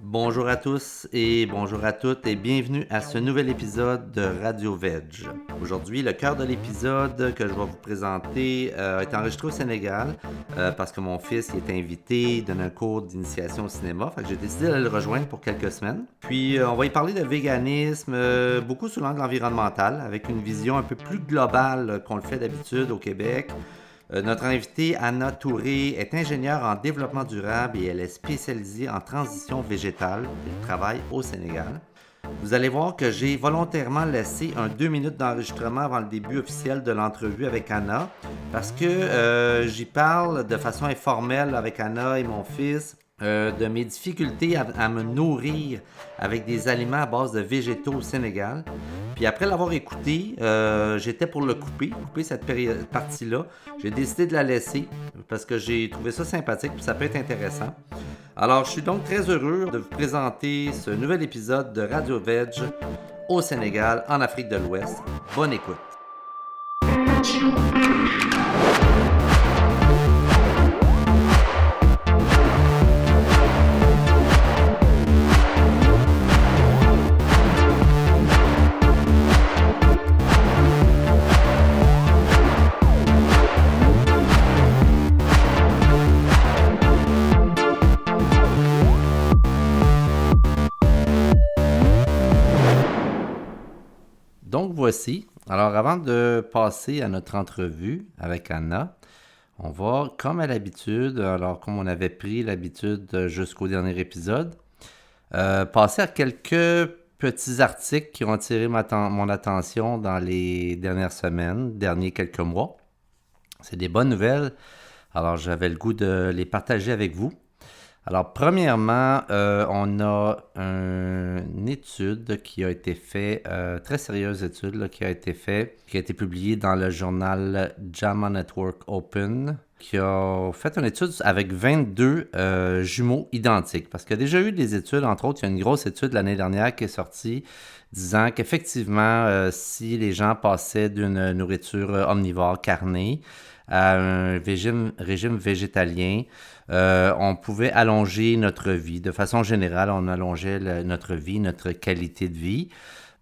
Bonjour à tous et bonjour à toutes et bienvenue à ce nouvel épisode de Radio Veg. Aujourd'hui, le cœur de l'épisode que je vais vous présenter est enregistré au Sénégal parce que mon fils y est invité, donne un cours d'initiation au cinéma. Fait que j'ai décidé d'aller le rejoindre pour quelques semaines. Puis on va y parler de véganisme, beaucoup sous l'angle environnemental, avec une vision un peu plus globale qu'on le fait d'habitude au Québec. Notre invitée, Anna Touré, est ingénieure en développement durable et elle est spécialisée en transition végétale. Elle travaille au Sénégal. Vous allez voir que j'ai volontairement laissé 2 minutes d'enregistrement avant le début officiel de l'entrevue avec Anna parce que j'y parle de façon informelle avec Anna et mon fils de mes difficultés à me nourrir avec des aliments à base de végétaux au Sénégal. Puis après l'avoir écouté, j'étais pour le couper cette partie-là. J'ai décidé de la laisser parce que j'ai trouvé ça sympathique et ça peut être intéressant. Alors, je suis donc très heureux de vous présenter ce nouvel épisode de Radio Veg au Sénégal, en Afrique de l'Ouest. Bonne écoute! Donc voici. Alors avant de passer à notre entrevue avec Anna, on va, comme à l'habitude, alors comme on avait pris l'habitude jusqu'au dernier épisode, passer à quelques petits articles qui ont attiré mon attention dans les dernières semaines, derniers quelques mois. C'est des bonnes nouvelles, alors j'avais le goût de les partager avec vous. Alors, premièrement, on a une étude qui a été faite, très sérieuse étude, là, qui a été publiée dans le journal JAMA Network Open, qui a fait une étude avec 22 jumeaux identiques. Parce qu'il y a déjà eu des études, entre autres, il y a une grosse étude l'année dernière qui est sortie, disant qu'effectivement, si les gens passaient d'une nourriture omnivore carnée à un régime végétalien, on pouvait allonger notre vie. De façon générale, on allongeait notre vie, notre qualité de vie.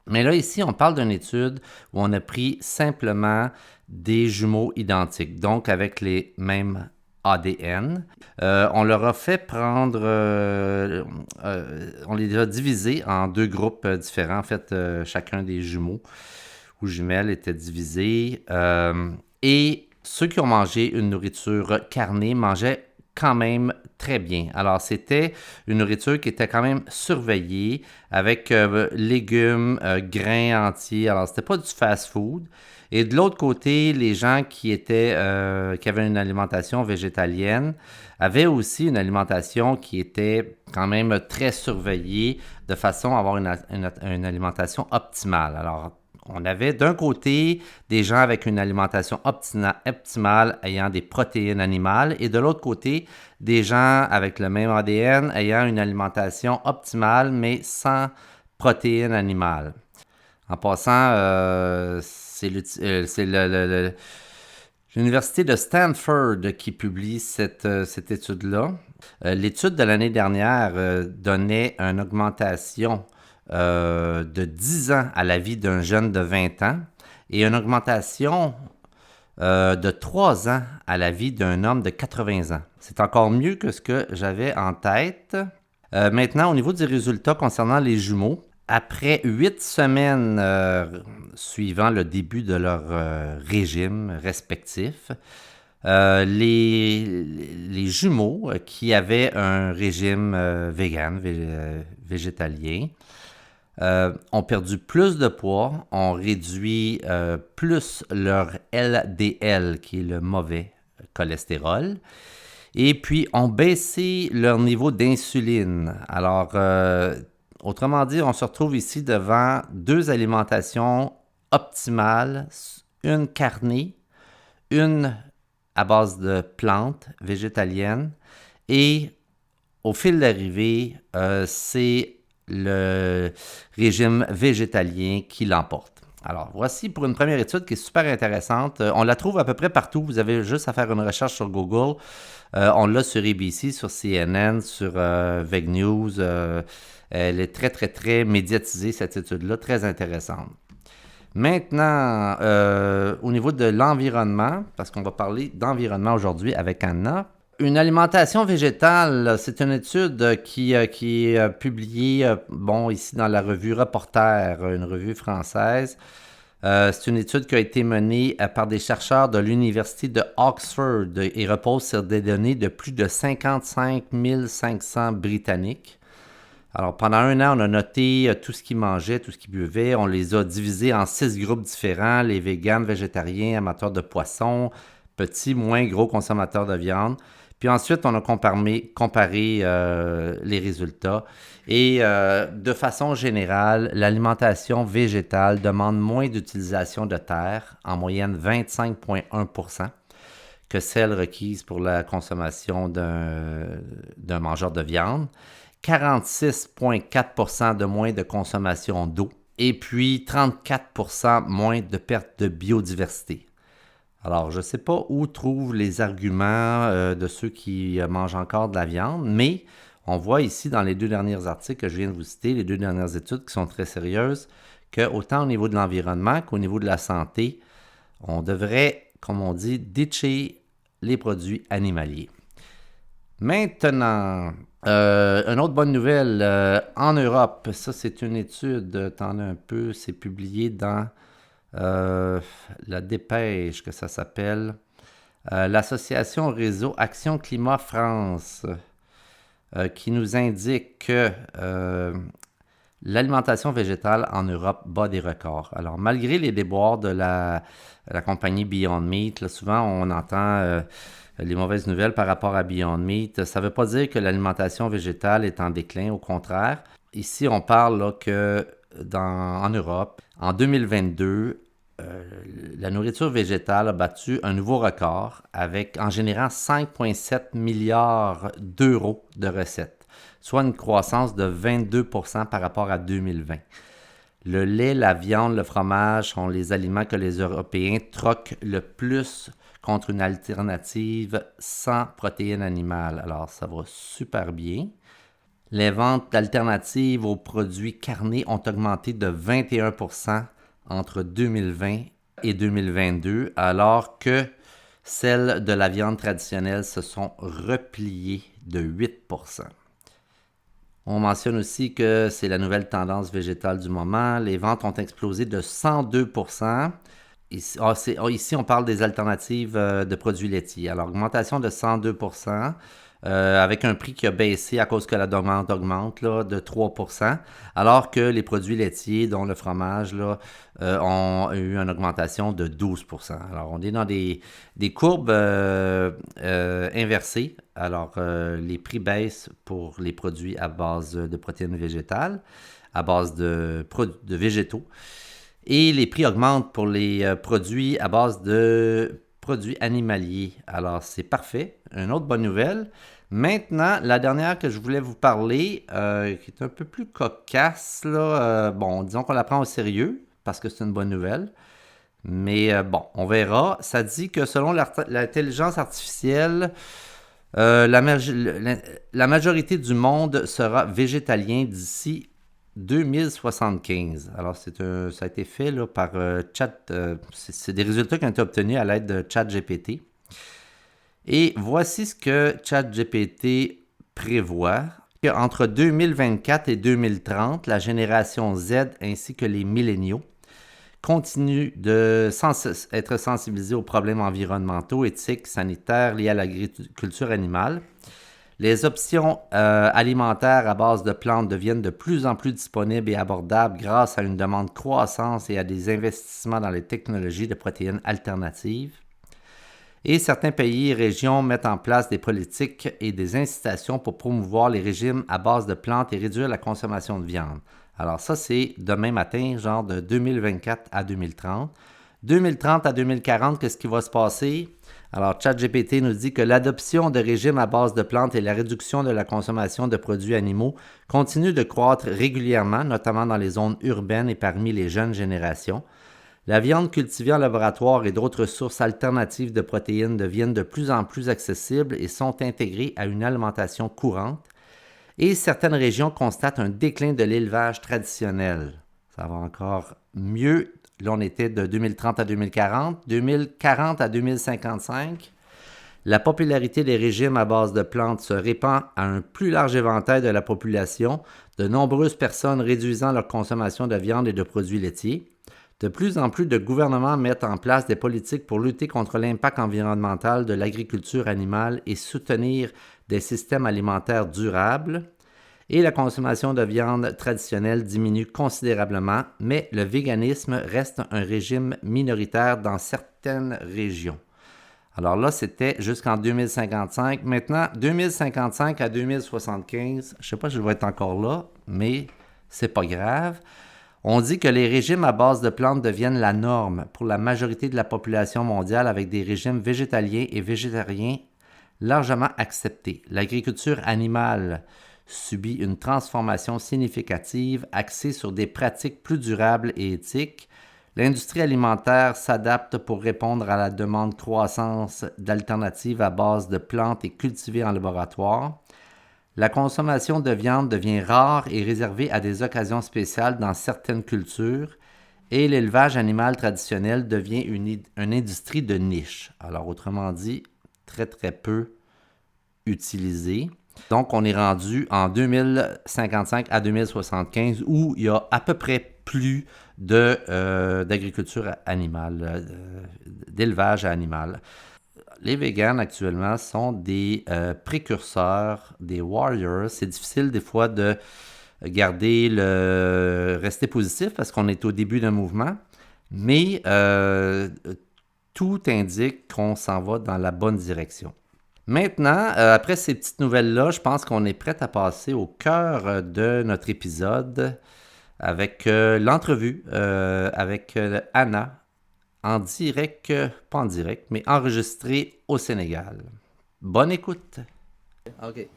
Mais là, ici, on parle d'une étude où on a pris simplement des jumeaux identiques, donc avec les mêmes ADN. On leur a fait prendre... on les a divisés en 2 groupes différents. En fait, chacun des jumeaux ou jumelles était divisé. Et ceux qui ont mangé une nourriture carnée mangeaient quand même très bien. Alors, c'était une nourriture qui était quand même surveillée avec légumes, grains entiers. Alors, c'était pas du fast-food. Et de l'autre côté, les gens qui avaient une alimentation végétalienne avaient aussi une alimentation qui était quand même très surveillée de façon à avoir une alimentation optimale. Alors, on avait d'un côté des gens avec une alimentation optimale ayant des protéines animales et de l'autre côté des gens avec le même ADN ayant une alimentation optimale mais sans protéines animales. En passant, c'est l'Université de Stanford qui publie cette étude-là. L'étude de l'année dernière donnait une augmentation de 10 ans à la vie d'un jeune de 20 ans et une augmentation de 3 ans à la vie d'un homme de 80 ans. C'est encore mieux que ce que j'avais en tête. Maintenant, au niveau des résultats concernant les jumeaux, après 8 semaines suivant le début de leur régime respectif, les jumeaux qui avaient un régime vegan, végétalien, ont perdu plus de poids, ont réduit plus leur LDL, qui est le mauvais cholestérol, et puis ont baissé leur niveau d'insuline. Alors, autrement dit, on se retrouve ici devant 2 alimentations optimales, une carnée, une à base de plantes végétaliennes, et au fil d'arrivée, c'est le régime végétalien qui l'emporte. Alors, voici pour une première étude qui est super intéressante. On la trouve à peu près partout. Vous avez juste à faire une recherche sur Google. On l'a sur ABC, sur CNN, sur VEG News. Elle est très, très, très médiatisée, cette étude-là, très intéressante. Maintenant, au niveau de l'environnement, parce qu'on va parler d'environnement aujourd'hui avec Anna, une alimentation végétale, c'est une étude qui est publiée ici dans la revue Reporter, une revue française. C'est une étude qui a été menée par des chercheurs de l'Université de Oxford et repose sur des données de plus de 55 500 Britanniques. Alors, pendant un an, on a noté tout ce qu'ils mangeaient, tout ce qu'ils buvaient. On les a divisés en 6 groupes différents, les véganes, végétariens, amateurs de poissons, petits, moins gros consommateurs de viande. Puis ensuite, on a comparé les résultats. Et de façon générale, l'alimentation végétale demande moins d'utilisation de terre, en moyenne 25,1 % que celle requise pour la consommation d'un mangeur de viande. 46,4 % de moins de consommation d'eau et puis 34 % moins de perte de biodiversité. Alors, je ne sais pas où trouvent les arguments de ceux qui mangent encore de la viande, mais on voit ici dans les 2 derniers articles que je viens de vous citer, les 2 dernières études qui sont très sérieuses, qu'autant au niveau de l'environnement qu'au niveau de la santé, on devrait, comme on dit, ditcher les produits animaliers. Maintenant, une autre bonne nouvelle, en Europe, ça c'est une étude, attendez un peu, c'est publié dans la Dépêche que ça s'appelle, l'association Réseau Action Climat France, qui nous indique que l'alimentation végétale en Europe bat des records. Alors, malgré les déboires de la compagnie Beyond Meat, là, souvent on entend les mauvaises nouvelles par rapport à Beyond Meat. Ça ne veut pas dire que l'alimentation végétale est en déclin, au contraire. Ici, on parle là, que en Europe, en 2022, la nourriture végétale a battu un nouveau record en générant 5,7 milliards d'euros de recettes, soit une croissance de 22 % par rapport à 2020. Le lait, la viande, le fromage sont les aliments que les Européens troquent le plus contre une alternative sans protéines animales. Alors, ça va super bien. Les ventes d'alternatives aux produits carnés ont augmenté de 21 % entre 2020 et 2022, alors que celles de la viande traditionnelle se sont repliées de 8 %. On mentionne aussi que c'est la nouvelle tendance végétale du moment. Les ventes ont explosé de 102 %. Ici, on parle des alternatives de produits laitiers. Alors, augmentation de 102 %, avec un prix qui a baissé à cause que la demande augmente là, de 3 % alors que les produits laitiers, dont le fromage, là, ont eu une augmentation de 12 %. Alors, on est dans des courbes inversées. Alors, les prix baissent pour les produits à base de protéines végétales, à base de végétaux. Et les prix augmentent pour les produits à base de produits animaliers. Alors, c'est parfait. Une autre bonne nouvelle. Maintenant, la dernière que je voulais vous parler, qui est un peu plus cocasse, là, disons qu'on la prend au sérieux, parce que c'est une bonne nouvelle. Mais on verra. Ça dit que selon l'intelligence artificielle, la majorité du monde sera végétalien d'ici 2075. Alors, ça a été fait là, par c'est des résultats qui ont été obtenus à l'aide de ChatGPT. Et voici ce que ChatGPT prévoit. Entre 2024 et 2030, la génération Z ainsi que les milléniaux continuent de être sensibilisés aux problèmes environnementaux, éthiques, sanitaires liés à l'agriculture animale. Les options alimentaires à base de plantes deviennent de plus en plus disponibles et abordables grâce à une demande croissante et à des investissements dans les technologies de protéines alternatives. Et certains pays et régions mettent en place des politiques et des incitations pour promouvoir les régimes à base de plantes et réduire la consommation de viande. Alors ça, c'est demain matin, genre de 2024 à 2030. 2030 à 2040, qu'est-ce qui va se passer? Alors, ChatGPT nous dit que l'adoption de régimes à base de plantes et la réduction de la consommation de produits animaux continuent de croître régulièrement, notamment dans les zones urbaines et parmi les jeunes générations. La viande cultivée en laboratoire et d'autres sources alternatives de protéines deviennent de plus en plus accessibles et sont intégrées à une alimentation courante. Et certaines régions constatent un déclin de l'élevage traditionnel. Ça va encore mieux. Là, on était de 2030 à 2040, 2040 à 2055. La popularité des régimes à base de plantes se répand à un plus large éventail de la population, de nombreuses personnes réduisant leur consommation de viande et de produits laitiers. De plus en plus de gouvernements mettent en place des politiques pour lutter contre l'impact environnemental de l'agriculture animale et soutenir des systèmes alimentaires durables. Et la consommation de viande traditionnelle diminue considérablement, mais le véganisme reste un régime minoritaire dans certaines régions. Alors là, c'était jusqu'en 2055. Maintenant, 2055 à 2075, je ne sais pas si je vais être encore là, mais c'est pas grave. On dit que les régimes à base de plantes deviennent la norme pour la majorité de la population mondiale avec des régimes végétaliens et végétariens largement acceptés. L'agriculture animale subit une transformation significative axée sur des pratiques plus durables et éthiques. L'industrie alimentaire s'adapte pour répondre à la demande croissante d'alternatives à base de plantes et cultivées en laboratoire. La consommation de viande devient rare et réservée à des occasions spéciales dans certaines cultures et l'élevage animal traditionnel devient une industrie de niche. Alors, autrement dit, très très peu utilisée. Donc, on est rendu en 2055 à 2075 où il y a à peu près plus d'agriculture animale, d'élevage animal. Les véganes actuellement sont des précurseurs, des warriors. C'est difficile des fois de rester positif parce qu'on est au début d'un mouvement, mais tout indique qu'on s'en va dans la bonne direction. Maintenant, après ces petites nouvelles-là, je pense qu'on est prêt à passer au cœur de notre épisode avec l'entrevue avec Anna, en direct, pas en direct, mais enregistrée au Sénégal. Bonne écoute! OK.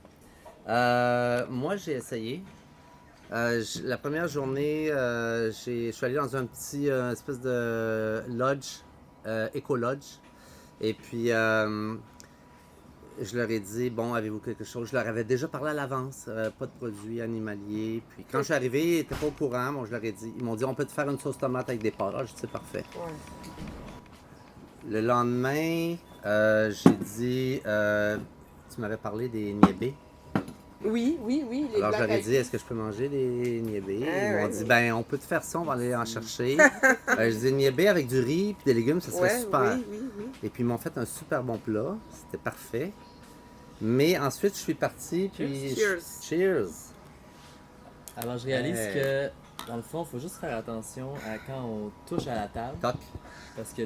Moi, j'ai essayé. La première journée, je suis allé dans un petit espèce de lodge, éco-lodge. Et puis, je leur ai dit, bon, avez-vous quelque chose? Je leur avais déjà parlé à l'avance, pas de produits animaliers. Puis quand je suis arrivé, ils n'étaient pas au courant. Bon, je leur ai dit, ils m'ont dit, on peut te faire une sauce tomate avec des pâtes. Ah, je dis, c'est parfait. Ouais. Le lendemain, j'ai dit, tu m'avais parlé des niébés. Oui. Alors, je leur ai dit, est-ce que je peux manger des niébés? Ils m'ont dit, ben, on peut te faire ça, on va aller en chercher. Je dis, niébés avec du riz et des légumes, ça serait super. Oui. Et puis, ils m'ont fait un super bon plat. C'était parfait. Mais ensuite, je suis parti, puis... Cheers! Alors, je réalise que, dans le fond, il faut juste faire attention à quand on touche à la table. Toc! Parce que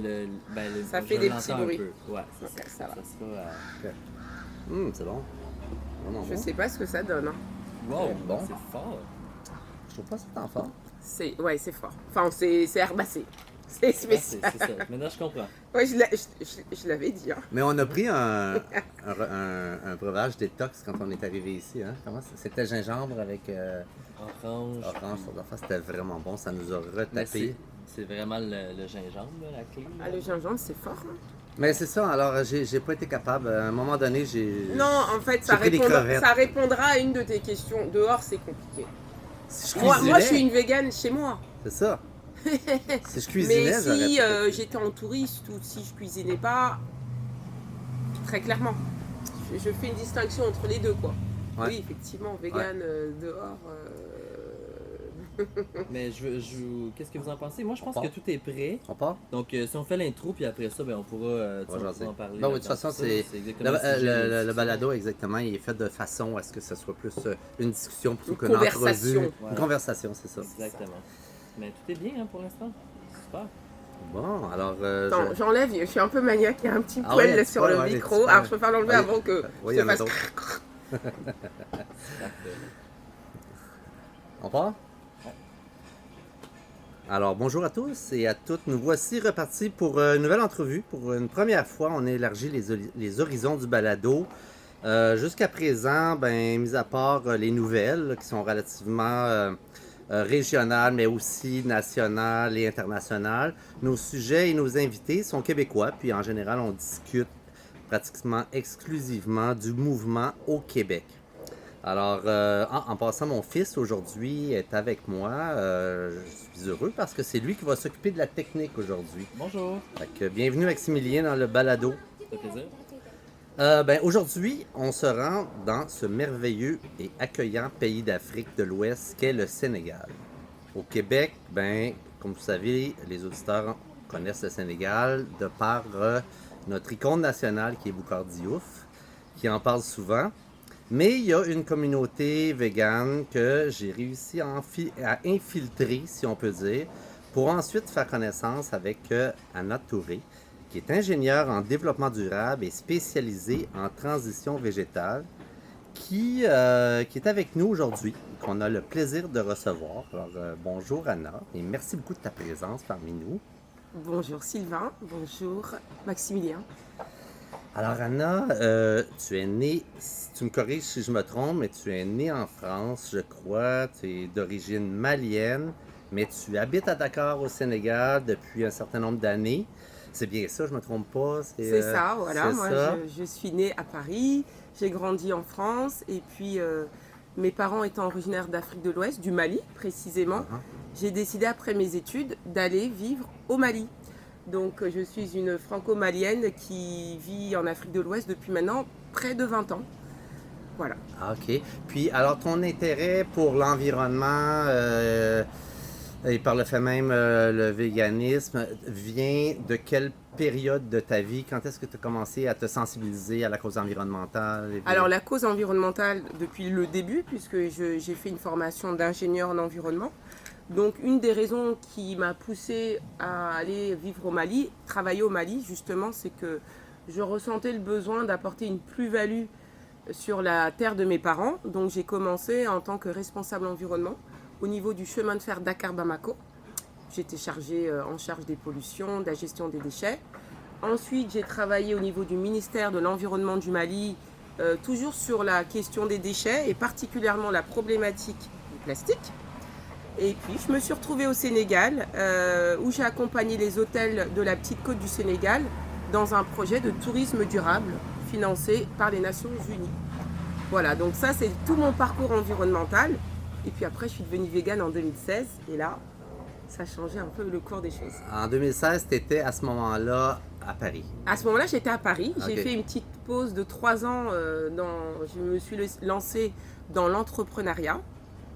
ça fait des petits bruits. Ouais, okay, ça va. C'est bon. Je sais pas ce que ça donne. Hein. Wow, bon. C'est fort. Je trouve pas ça tant fort. C'est fort. Enfin, c'est herbacé. C'est spécial. C'est ça. Maintenant, je comprends. Oui, je l'avais dit. Hein. Mais on a pris un breuvage détox quand on est arrivé ici. Hein? C'était gingembre avec orange. C'était vraiment bon. Ça nous a retapé. C'est vraiment le gingembre, la clé. Ah, le gingembre, c'est fort. Hein? Mais c'est ça, alors j'ai pas été capable. À un moment donné, Non, en fait, ça répondra à une de tes questions. Dehors, c'est compliqué. Si moi, je suis une végane chez moi. C'est ça. Si je cuisinais, mais si j'étais en touriste ou si je cuisinais pas, très clairement, je fais une distinction entre les deux, quoi. Ouais. Oui, effectivement, végane dehors. Mais qu'est-ce que vous en pensez? Moi, je pense que tout est prêt. On part? Donc, si on fait l'intro, puis après ça, on pourra en parler. Ben, oui, de toute façon, le balado, exactement, il est fait de façon à ce que ce soit plus une discussion plutôt qu'une entrevue. Une conversation, c'est ça. Exactement. Mais tout est bien pour l'instant. Super. Bon, alors... Attends, j'enlève, je suis un peu maniaque, il y a un petit poil sur le micro. Alors, je préfère l'enlever avant que je fasse... On part? Alors, bonjour à tous et à toutes. Nous voici repartis pour une nouvelle entrevue. Pour une première fois, on a élargi les horizons du balado. Jusqu'à présent, mis à part les nouvelles qui sont relativement régionales, mais aussi nationales et internationales. Nos sujets et nos invités sont québécois, puis en général, on discute pratiquement exclusivement du mouvement au Québec. Alors, en passant, mon fils aujourd'hui est avec moi. Je suis heureux parce que c'est lui qui va s'occuper de la technique aujourd'hui. Bonjour. Fait que, bienvenue Maximilien dans le balado. Ça fait plaisir. Aujourd'hui, on se rend dans ce merveilleux et accueillant pays d'Afrique de l'Ouest qu'est le Sénégal. Au Québec, comme vous savez, les auditeurs connaissent le Sénégal de par notre icône nationale qui est Boucar Diouf, qui en parle souvent. Mais il y a une communauté végane que j'ai réussi à infiltrer, si on peut dire, pour ensuite faire connaissance avec Anna Touré, qui est ingénieure en développement durable et spécialisée en transition végétale, qui est avec nous aujourd'hui, qu'on a le plaisir de recevoir. Alors, bonjour Anna, et merci beaucoup de ta présence parmi nous. Bonjour Sylvain, bonjour Maximilien. Alors Anna, tu es née, tu me corriges si je me trompe, mais tu es née en France, je crois, tu es d'origine malienne, mais tu habites à Dakar au Sénégal depuis un certain nombre d'années. C'est bien ça, je me trompe pas? C'est ça, voilà. C'est moi, ça. je suis née à Paris, j'ai grandi en France, et puis mes parents étant originaires d'Afrique de l'Ouest, du Mali précisément, j'ai décidé après mes études d'aller vivre au Mali. Donc je suis une franco-malienne qui vit en Afrique de l'Ouest depuis maintenant près de 20 ans. Voilà. Ah, OK. Puis alors ton intérêt pour l'environnement et par le fait même le véganisme vient de quelle période de ta vie? Quand est-ce que tu as commencé à te sensibiliser à la cause environnementale? Alors la cause environnementale depuis le début, puisque j'ai fait une formation d'ingénieur en environnement. Donc une des raisons qui m'a poussée à aller vivre au Mali, travailler au Mali justement, c'est que je ressentais le besoin d'apporter une plus-value sur la terre de mes parents. Donc j'ai commencé en tant que responsable environnement au niveau du chemin de fer Dakar-Bamako. J'étais en charge des pollutions, de la gestion des déchets. Ensuite j'ai travaillé au niveau du ministère de l'Environnement du Mali, toujours sur la question des déchets et particulièrement la problématique du plastique. Et puis, je me suis retrouvée au Sénégal, où j'ai accompagné les hôtels de la petite côte du Sénégal dans un projet de tourisme durable financé par les Nations Unies. Voilà, donc ça, c'est tout mon parcours environnemental. Et puis après, je suis devenue végane en 2016. Et là, ça a changé un peu le cours des choses. En 2016, tu étais à ce moment-là à Paris. À ce moment-là, j'étais à Paris. Okay. J'ai fait une petite pause de 3 ans. Je me suis lancée dans l'entrepreneuriat.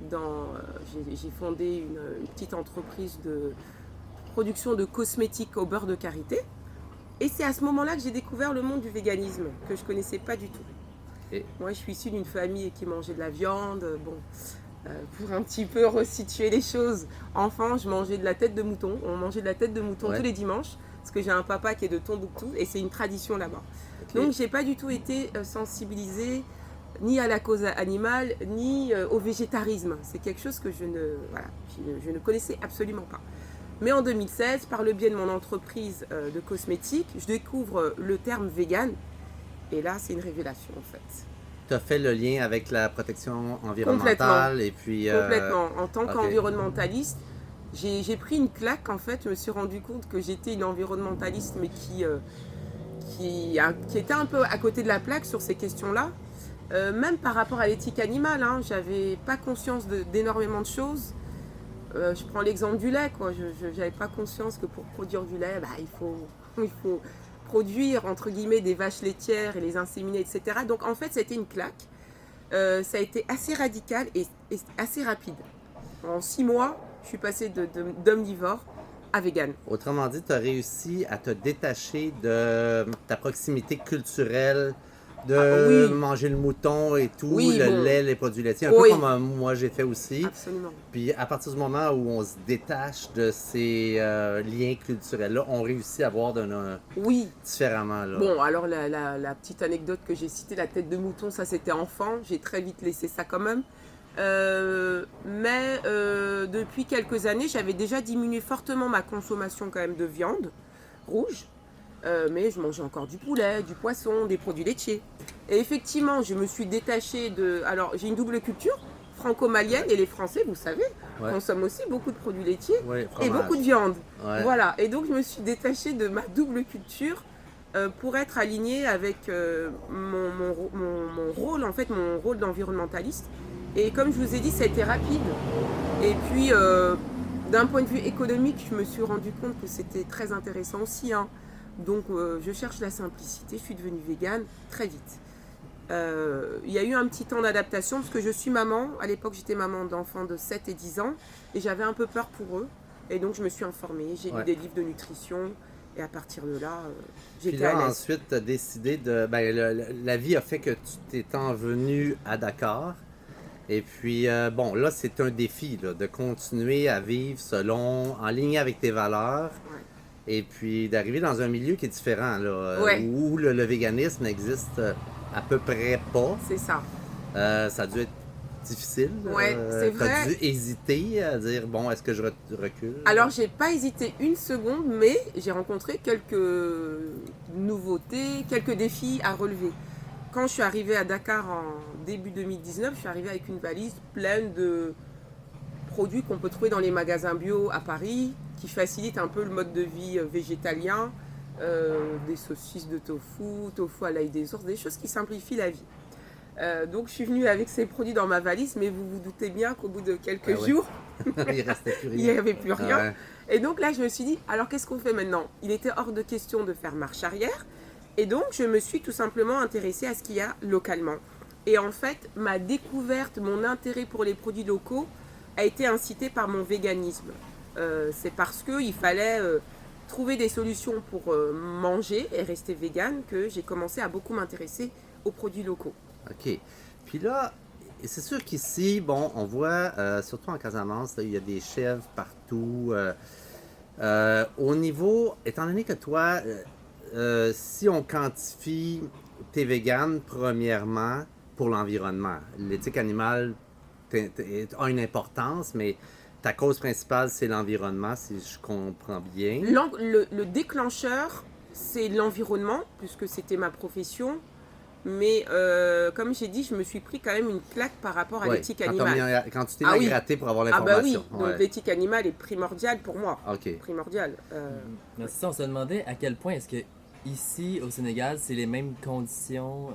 J'ai fondé une petite entreprise de production de cosmétiques au beurre de karité. Et c'est à ce moment-là que j'ai découvert le monde du véganisme, que je ne connaissais pas du tout. Et... Moi, je suis issue d'une famille qui mangeait de la viande. Pour un petit peu resituer les choses, enfant, je mangeais de la tête de mouton. On mangeait de la tête de mouton tous les dimanches, parce que j'ai un papa qui est de Tombouctou, et c'est une tradition là-bas. Okay. Donc, je n'ai pas du tout été sensibilisée ni à la cause animale, ni au végétarisme. C'est quelque chose que je ne connaissais absolument pas. Mais en 2016, par le biais de mon entreprise de cosmétiques, je découvre le terme vegan. Et là, c'est une révélation en fait. Tu as fait le lien avec la protection environnementale complètement. et puis... Complètement. En tant qu'environnementaliste, j'ai pris une claque en fait. Je me suis rendu compte que j'étais une environnementaliste, mais qui était un peu à côté de la plaque sur ces questions-là. Même par rapport à l'éthique animale, j'avais pas conscience d'énormément de choses. Je prends l'exemple du lait, quoi. Je n'avais pas conscience que pour produire du lait, il faut produire entre guillemets des vaches laitières et les inséminer, etc. Donc en fait, c'était une claque. Ça a été assez radical et assez rapide. En 6 mois, je suis passée d'omnivore à vegan. Autrement dit, tu as réussi à te détacher de ta proximité culturelle, de manger le mouton et tout, lait, les produits laitiers, un peu comme moi j'ai fait aussi. Absolument. Puis à partir du moment où on se détache de ces liens culturels-là, on réussit à voir différemment. Là. Bon, alors la petite anecdote que j'ai citée, la tête de mouton, ça c'était enfant, j'ai très vite laissé ça quand même. Mais depuis quelques années, j'avais déjà diminué fortement ma consommation quand même de viande rouge. Mais je mangeais encore du poulet, du poisson, des produits laitiers. Et effectivement, je me suis détachée de... Alors, j'ai une double culture, franco-malienne et les Français, vous savez, Ouais. consomment aussi beaucoup de produits laitiers Oui, et fromage. beaucoup de viande. Ouais. Voilà, et donc je me suis détachée de ma double culture pour être alignée avec mon rôle, en fait, mon rôle d'environnementaliste. Et comme je vous ai dit, ça a été rapide. Et puis, d'un point de vue économique, je me suis rendu compte que c'était très intéressant aussi. Hein. Donc, je cherche la simplicité. Je suis devenue végane très vite. Il y a eu un petit temps d'adaptation parce que je suis maman. À l'époque, j'étais maman d'enfants de 7 et 10 ans et j'avais un peu peur pour eux. Et donc, je me suis informée. J'ai lu des livres de nutrition et à partir de là, j'étais Puis là, à l'aise. ensuite, tu as décidé de. Ben, la vie a fait que tu t'es envenu à Dakar. Et puis, bon, là, c'est un défi là, de continuer à vivre en ligne avec tes valeurs. Ouais. Et puis, d'arriver dans un milieu qui est différent, là, Ouais. où le véganisme n'existe à peu près pas. C'est ça. Ça a dû être difficile. Ouais, c'est vrai. Tu as dû hésiter à dire, bon, est-ce que je recule? Alors, j'ai pas hésité une seconde, mais j'ai rencontré quelques nouveautés, quelques défis à relever. Quand je suis arrivée à Dakar en début 2019, je suis arrivée avec une valise pleine de produits qu'on peut trouver dans les magasins bio à Paris, qui facilitent un peu le mode de vie végétalien, des saucisses de tofu, tofu à l'ail des ours, des choses qui simplifient la vie. Donc je suis venue avec ces produits dans ma valise, mais vous vous doutez bien qu'au bout de quelques jours, Il restait plus il rien. n'y avait plus rien. Ouais. Et donc là, je me suis dit, alors qu'est-ce qu'on fait maintenant? Il était hors de question de faire marche arrière. Et donc, je me suis tout simplement intéressée à ce qu'il y a localement. Et en fait, ma découverte, mon intérêt pour les produits locaux a été incité par mon véganisme. C'est parce qu'il fallait trouver des solutions pour manger et rester végane que j'ai commencé à beaucoup m'intéresser aux produits locaux. OK. Puis là, c'est sûr qu'ici, bon, on voit, surtout en Casamance, là, il y a des chèvres partout. Au niveau, étant donné que toi, si on quantifie t'es végane, premièrement, pour l'environnement, l'éthique animale a une importance, mais ta cause principale, c'est l'environnement, si je comprends bien. Le déclencheur, c'est l'environnement, puisque c'était ma profession. Mais comme j'ai dit, je me suis pris quand même une claque par rapport à Ouais, l'éthique animale. quand tu t'es Ah oui. gratté pour avoir Ah bah oui, l'information. donc l'éthique animale est primordiale pour moi. OK. Primordiale. Mais c'est ça, on se demandait à quel point est-ce que ici au Sénégal, c'est les mêmes conditions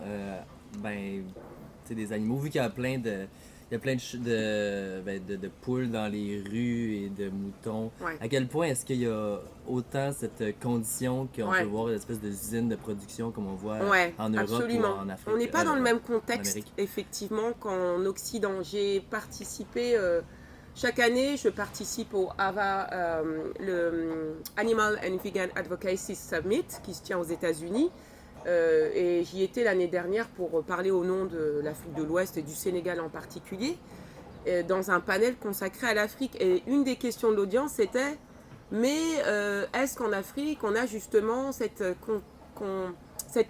tu sais, des animaux, vu qu'il y a plein de. Il y a plein de poules dans les rues et de moutons. Ouais. À quel point est-ce qu'il y a autant cette condition qu'on Ouais. peut voir une espèce d'usine de production comme on voit Ouais, en Europe absolument. ou en Afrique? On n'est pas dans le même en contexte, Amérique. effectivement, qu'en Occident. J'ai participé, chaque année, je participe au AVA, le Animal and Vegan Advocacy Summit, qui se tient aux États-Unis. Et j'y étais l'année dernière pour parler au nom de l'Afrique de l'Ouest et du Sénégal en particulier, dans un panel consacré à l'Afrique. Et une des questions de l'audience, c'était mais est-ce qu'en Afrique, on a justement cet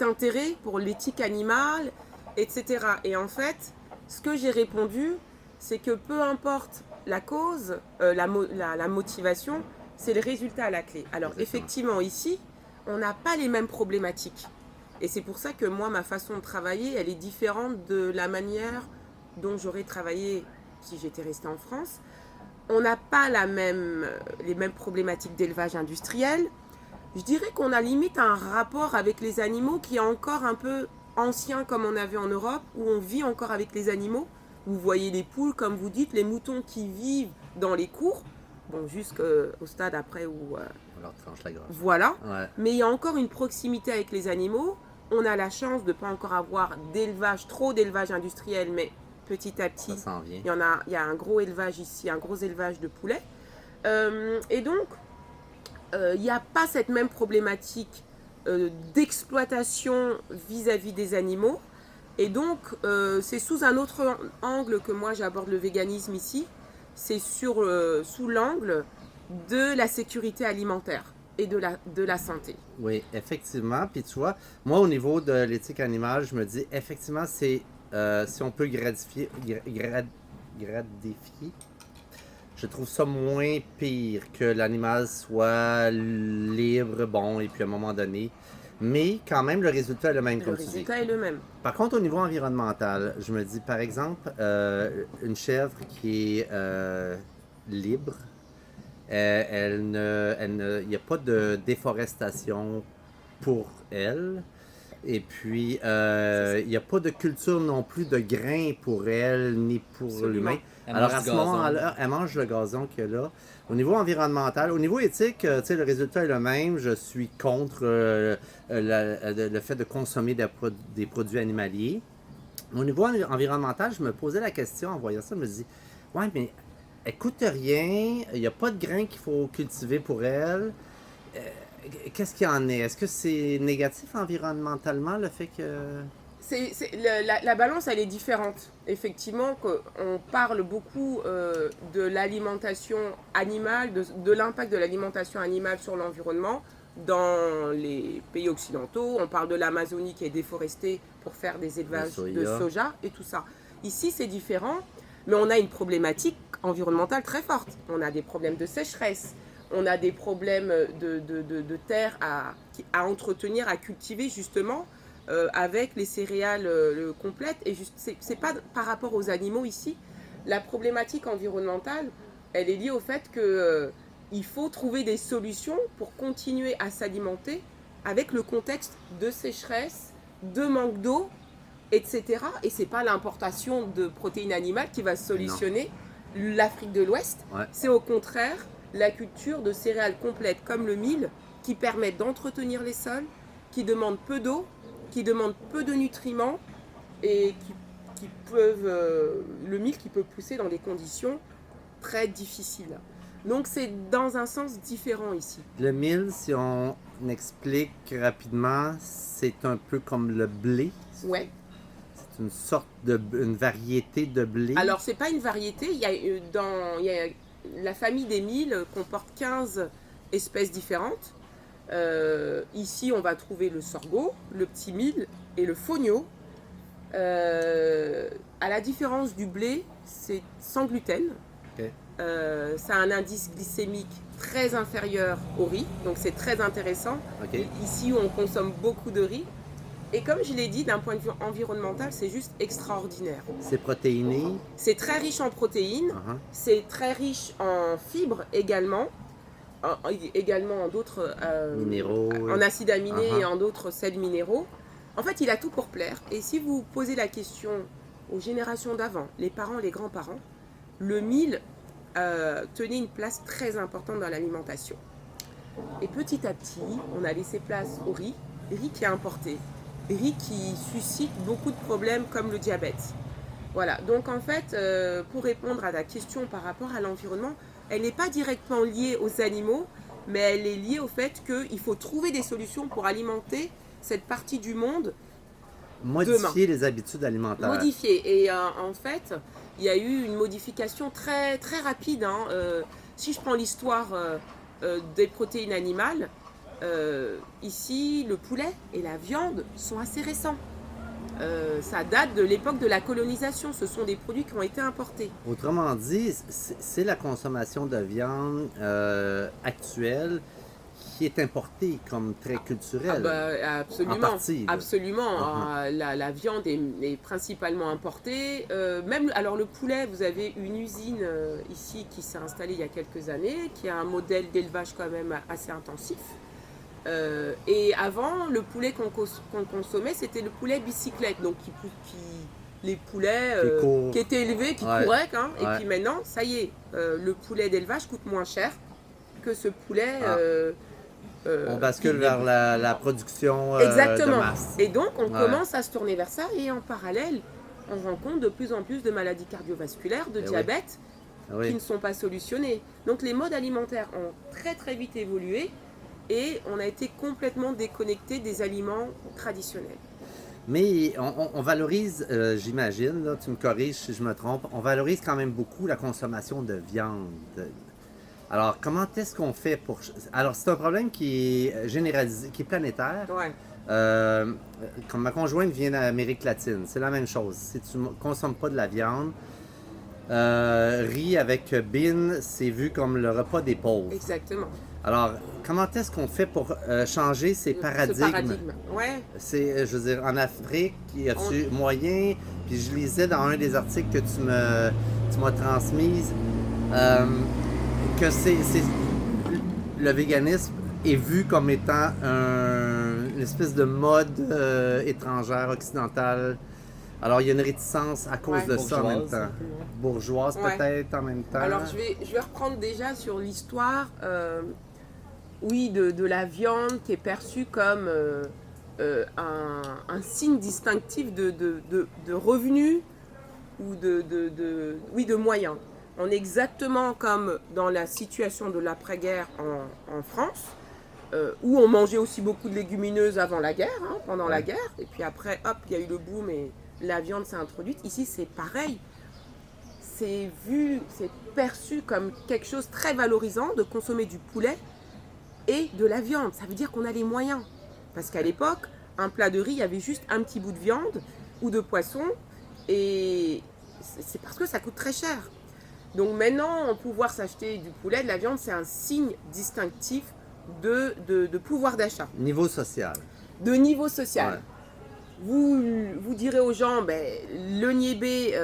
intérêt pour l'éthique animale, etc. Et en fait, ce que j'ai répondu, c'est que peu importe la cause, la motivation, c'est le résultat à la clé. Alors Exactement. effectivement, ici, on n'a pas les mêmes problématiques. Et c'est pour ça que moi, ma façon de travailler, elle est différente de la manière dont j'aurais travaillé si j'étais restée en France. On n'a pas les mêmes problématiques d'élevage industriel. Je dirais qu'on a limite un rapport avec les animaux qui est encore un peu ancien comme on avait en Europe, où on vit encore avec les animaux. Vous voyez les poules, comme vous dites, les moutons qui vivent dans les cours, bon, jusqu'au stade après où... On leur tranche la gorge. Voilà. Ouais. Mais il y a encore une proximité avec les animaux. On a la chance de ne pas encore avoir trop d'élevage industriel, mais petit à petit, Ça s'en vient. il y a un gros élevage ici, un gros élevage de poulets. Et donc, il n'y a pas cette même problématique d'exploitation vis-à-vis des animaux. Et donc, c'est sous un autre angle que moi j'aborde le véganisme ici. C'est sous l'angle de la sécurité alimentaire et de la santé. Oui, effectivement. Puis tu vois, moi, au niveau de l'éthique animale, je me dis, effectivement, c'est si on peut gratifier, je trouve ça moins pire que l'animal soit libre, bon, et puis à un moment donné, Mais quand même, le résultat est le même, Le comme tu dis. résultat est le même. Par contre, au niveau environnemental, je me dis, par exemple, une chèvre qui est libre, il n'y a pas de déforestation pour elle. Et puis, il n'y a pas de culture non plus de grains pour elle, ni pour Absolument. l'humain. Elle Alors, mange à du ce gazon. moment-là, elle mange le gazon qu'il y a là. Au niveau environnemental, au niveau éthique, tu sais, le résultat est le même. Je suis contre le fait de consommer des produits animaliers. Au niveau environnemental, je me posais la question en voyant ça. Je me dis, ouais, mais elle coûte rien. Il n'y a pas de grains qu'il faut cultiver pour elle. Qu'est-ce qu'il y en est? Est-ce que c'est négatif environnementalement, le fait que... La balance, elle est différente. Effectivement, on parle beaucoup de l'alimentation animale, de l'impact de l'alimentation animale sur l'environnement dans les pays occidentaux. On parle de l'Amazonie qui est déforestée pour faire des élevages de soja et tout ça. Ici, c'est différent, mais on a une problématique environnementale très forte. On a des problèmes de sécheresse, on a des problèmes de terre à entretenir, à cultiver justement, avec les céréales complètes. Et c'est pas par rapport aux animaux ici. La problématique environnementale, elle est liée au fait que il faut trouver des solutions pour continuer à s'alimenter avec le contexte de sécheresse, de manque d'eau, etc. Et c'est pas l'importation de protéines animales qui va solutionner l'Afrique de l'Ouest. Ouais. C'est au contraire la culture de céréales complètes comme le mil qui permettent d'entretenir les sols, qui demandent peu d'eau, qui demandent peu de nutriments et qui peuvent, le mil qui peut pousser dans des conditions très difficiles. Donc c'est dans un sens différent ici. Le mil, si on explique rapidement, c'est un peu comme le blé. Ouais. C'est une sorte une variété de blé. Alors c'est pas une variété, il y a la famille des mils comporte 15 espèces différentes. Ici, on va trouver le sorgho, le petit mil et le fonio. À la différence du blé, c'est sans gluten. Okay. Ça a un indice glycémique très inférieur au riz, donc c'est très intéressant. Okay. Ici, on consomme beaucoup de riz. Et comme je l'ai dit, d'un point de vue environnemental, c'est juste extraordinaire. C'est protéiné. C'est très riche en protéines, c'est très riche en fibres également. Également en d'autres minéraux, en acides aminés et en d'autres sels minéraux. En fait, il a tout pour plaire. Et si vous posez la question aux générations d'avant, les parents, les grands-parents, le mil tenait une place très importante dans l'alimentation. Et petit à petit, on a laissé place au riz qui est importé, riz qui suscite beaucoup de problèmes comme le diabète. Voilà, donc en fait, pour répondre à la question par rapport à l'environnement, elle n'est pas directement liée aux animaux, mais elle est liée au fait qu'il faut trouver des solutions pour alimenter cette partie du monde. Modifier les habitudes alimentaires. Modifier. Et en fait, il y a eu une modification très, très rapide. Si je prends l'histoire des protéines animales, ici, le poulet et la viande sont assez récents. Ça date de l'époque de la colonisation. Ce sont des produits qui ont été importés. Autrement dit, c'est la consommation de viande actuelle qui est importée comme très culturelle. Absolument. En partie, absolument. La viande est principalement importée. Alors le poulet, vous avez une usine ici qui s'est installée il y a quelques années, qui a un modèle d'élevage quand même assez intensif. Et avant, le poulet qu'on consommait, c'était le poulet bicyclette, donc les poulets qui étaient élevés, qui couraient. Et puis maintenant, ça y est, le poulet d'élevage coûte moins cher que ce poulet. On bascule vers la production Exactement. de masse. Et donc, on commence à se tourner vers ça. Et en parallèle, on rencontre de plus en plus de maladies cardiovasculaires, de diabète, qui ne sont pas solutionnées. Donc, les modes alimentaires ont très très vite évolué. Et on a été complètement déconnecté des aliments traditionnels. Mais on valorise, j'imagine, là, tu me corriges si je me trompe, on valorise quand même beaucoup la consommation de viande. Alors, comment est-ce qu'on fait pour... Alors, c'est un problème qui est généralisé, qui est planétaire. Ouais. Comme ma conjointe vient d'Amérique latine, c'est la même chose. Si tu ne consommes pas de la viande, riz avec bean, c'est vu comme le repas des pauvres. Exactement. Alors, comment est-ce qu'on fait pour changer ces paradigmes? Ce paradigme, ouais. C'est, je veux dire, en Afrique, y a-tu moyen? Puis je lisais dans un des articles que tu m'as transmis que le véganisme est vu comme étant une espèce de mode étrangère, occidentale. Alors, il y a une réticence à cause de ça en même temps. Bourgeoise peut-être en même temps. Alors, je vais reprendre déjà sur l'histoire, oui, de la viande qui est perçue comme un signe distinctif de revenus ou de moyens. On est exactement comme dans la situation de l'après-guerre en France, où on mangeait aussi beaucoup de légumineuses avant la guerre, pendant la guerre, et puis après, hop, il y a eu le boom et la viande s'est introduite. Ici, c'est pareil. C'est perçu comme quelque chose de très valorisant de consommer du poulet et de la viande. Ça veut dire qu'on a les moyens. Parce qu'à l'époque, un plat de riz, il y avait juste un petit bout de viande ou de poisson, et c'est parce que ça coûte très cher. Donc maintenant, pouvoir s'acheter du poulet, de la viande, c'est un signe distinctif de pouvoir d'achat. Niveau social. De niveau social. Ouais. Vous direz aux gens, le niébé,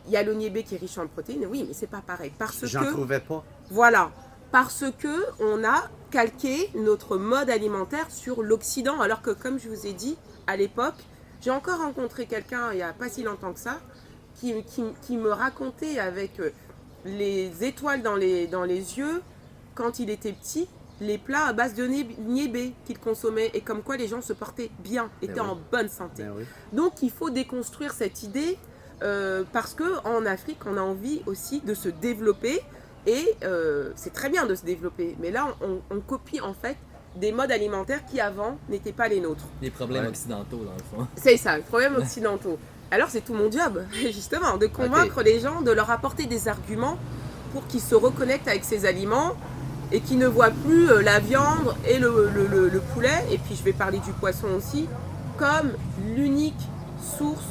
il y a le niébé qui est riche en protéines. Oui, mais c'est pas pareil. J'en trouvais pas. Voilà. Parce que on a calqué notre mode alimentaire sur l'Occident, alors que, comme je vous ai dit, à l'époque, j'ai encore rencontré quelqu'un il n'y a pas si longtemps que ça, qui me racontait avec les étoiles dans les yeux, quand il était petit, les plats à base de niébé qu'il consommait, et comme quoi les gens se portaient bien, étaient en bonne santé. Donc il faut déconstruire cette idée, parce qu'en Afrique, on a envie aussi de se développer, et c'est très bien de se développer, mais là on copie en fait des modes alimentaires qui avant n'étaient pas les nôtres. Les problèmes occidentaux dans le fond. C'est ça, les problèmes occidentaux. Alors c'est tout mon job, justement, de convaincre les gens, de leur apporter des arguments pour qu'ils se reconnectent avec ces aliments et qu'ils ne voient plus la viande et le poulet, et puis je vais parler du poisson aussi, comme l'unique source,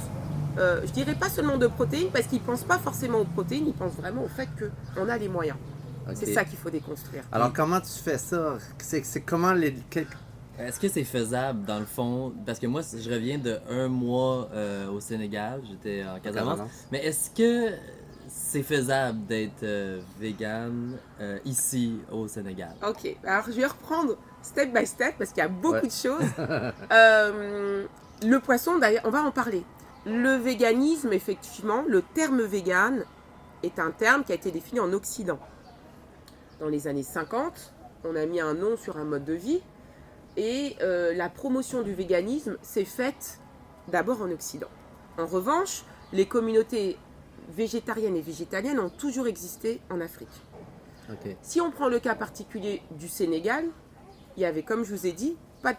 je dirais pas seulement de protéines, parce qu'ils ne pensent pas forcément aux protéines, ils pensent vraiment au fait qu'on a les moyens. C'est ça qu'il faut déconstruire. Alors comment tu fais ça? C'est comment Est-ce que c'est faisable dans le fond? Parce que moi, je reviens de 1 mois au Sénégal, j'étais en Casamance. Mais est-ce que c'est faisable d'être vegan ici au Sénégal? Ok, alors je vais reprendre step by step parce qu'il y a beaucoup de choses. Le poisson, d'ailleurs, on va en parler. Le véganisme, effectivement, le terme vegan est un terme qui a été défini en Occident. Dans les années 50, on a mis un nom sur un mode de vie. Et la promotion du véganisme s'est faite d'abord en Occident. En revanche, les communautés végétariennes et végétaliennes ont toujours existé en Afrique. Si on prend le cas particulier du Sénégal, il y avait, comme je vous ai dit, pas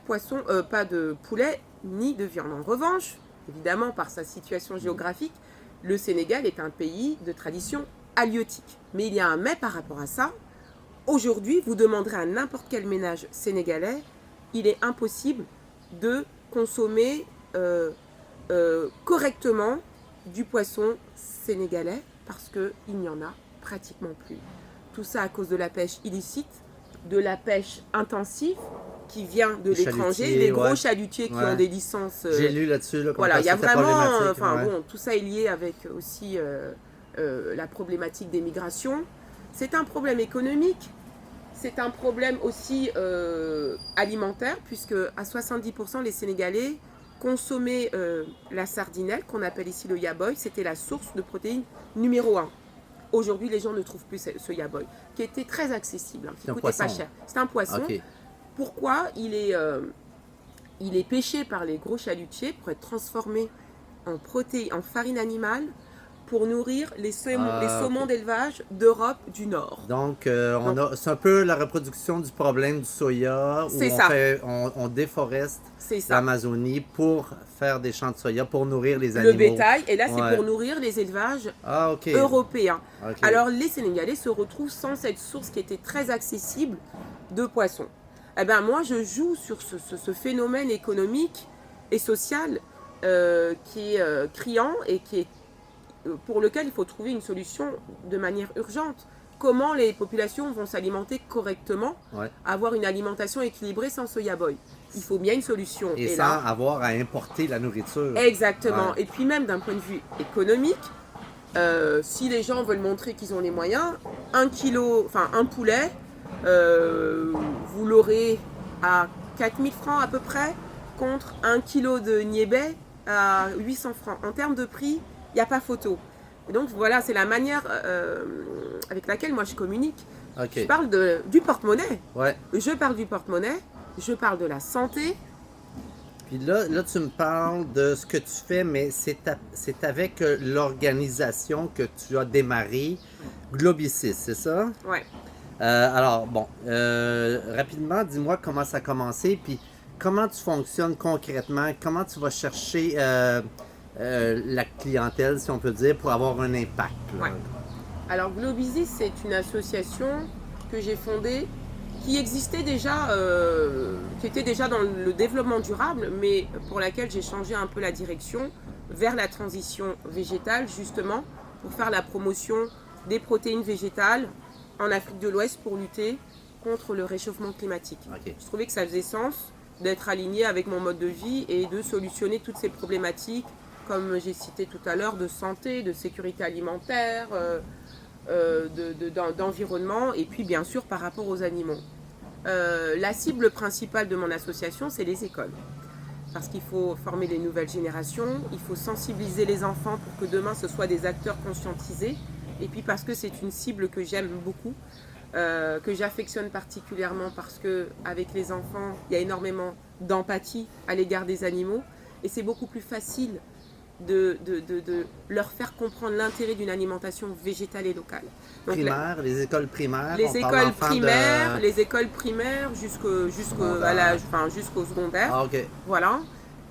de poulet ni de viande. En revanche, évidemment par sa situation géographique, le Sénégal est un pays de tradition halieutique. Mais il y a un mais par rapport à ça. Aujourd'hui, vous demanderez à n'importe quel ménage sénégalais, il est impossible de consommer correctement du poisson sénégalais parce qu'il n'y en a pratiquement plus. Tout ça à cause de la pêche illicite, de la pêche intensive qui vient de l'étranger, les gros chalutiers qui ont des licences. J'ai lu là-dessus. Voilà, il y a vraiment. Bon, tout ça est lié avec aussi la problématique des migrations. C'est un problème économique. C'est un problème aussi alimentaire, puisque à 70%, les Sénégalais consommaient la sardinelle, qu'on appelle ici le yaboy. C'était la source de protéines numéro 1. Aujourd'hui, les gens ne trouvent plus ce yaboy, qui était très accessible, qui ne coûtait pas cher. C'est un poisson. Pourquoi il est pêché par les gros chalutiers pour être transformé en farine animale, pour nourrir les saumons d'élevage d'Europe du Nord. Donc, c'est un peu la reproduction du problème du soya, où on déforeste l'Amazonie pour faire des champs de soya, pour nourrir les animaux. Le bétail, et là c'est pour nourrir les élevages européens. Alors les Sénégalais se retrouvent sans cette source qui était très accessible de poissons. Eh bien moi je joue sur ce phénomène économique et social qui est criant et pour lequel il faut trouver une solution de manière urgente. comment les populations vont s'alimenter correctement, Ouais. avoir une alimentation équilibrée sans soya boy. Il faut bien une solution. Et sans avoir à importer la nourriture. Exactement. Ouais. Et puis même d'un point de vue économique, si les gens veulent montrer qu'ils ont les moyens, un poulet, vous l'aurez à 4000 francs à peu près, contre 1 kilo de niébé à 800 francs. En termes de prix, il n'y a pas photo. Et donc voilà, c'est la manière avec laquelle moi je communique. OK. Je parle du porte-monnaie. Ouais. Je parle du porte-monnaie, je parle de la santé. Puis là, tu me parles de ce que tu fais, mais c'est avec l'organisation que tu as démarré, Globicis, c'est ça? Ouais. Alors, bon, rapidement, dis-moi comment ça a commencé, puis comment tu fonctionnes concrètement, comment tu vas chercher la clientèle, si on peut dire, pour avoir un impact. Là. Ouais. Alors, Globicis, c'est une association que j'ai fondée qui existait déjà, qui était déjà dans le développement durable, mais pour laquelle j'ai changé un peu la direction vers la transition végétale, justement, pour faire la promotion des protéines végétales en Afrique de l'Ouest pour lutter contre le réchauffement climatique. OK. Je trouvais que ça faisait sens d'être aligné avec mon mode de vie et de solutionner toutes ces problématiques, comme j'ai cité tout à l'heure, de santé, de sécurité alimentaire, d'environnement et puis bien sûr par rapport aux animaux. La cible principale de mon association, c'est les écoles. Parce qu'il faut former les nouvelles générations, il faut sensibiliser les enfants pour que demain ce soit des acteurs conscientisés. Et puis parce que c'est une cible que j'aime beaucoup, que j'affectionne particulièrement parce qu'avec les enfants, il y a énormément d'empathie à l'égard des animaux. Et c'est beaucoup plus facile de leur faire comprendre l'intérêt d'une alimentation végétale et locale. Donc, Les écoles primaires. les écoles primaires jusqu'au secondaire. Ah, OK. Voilà.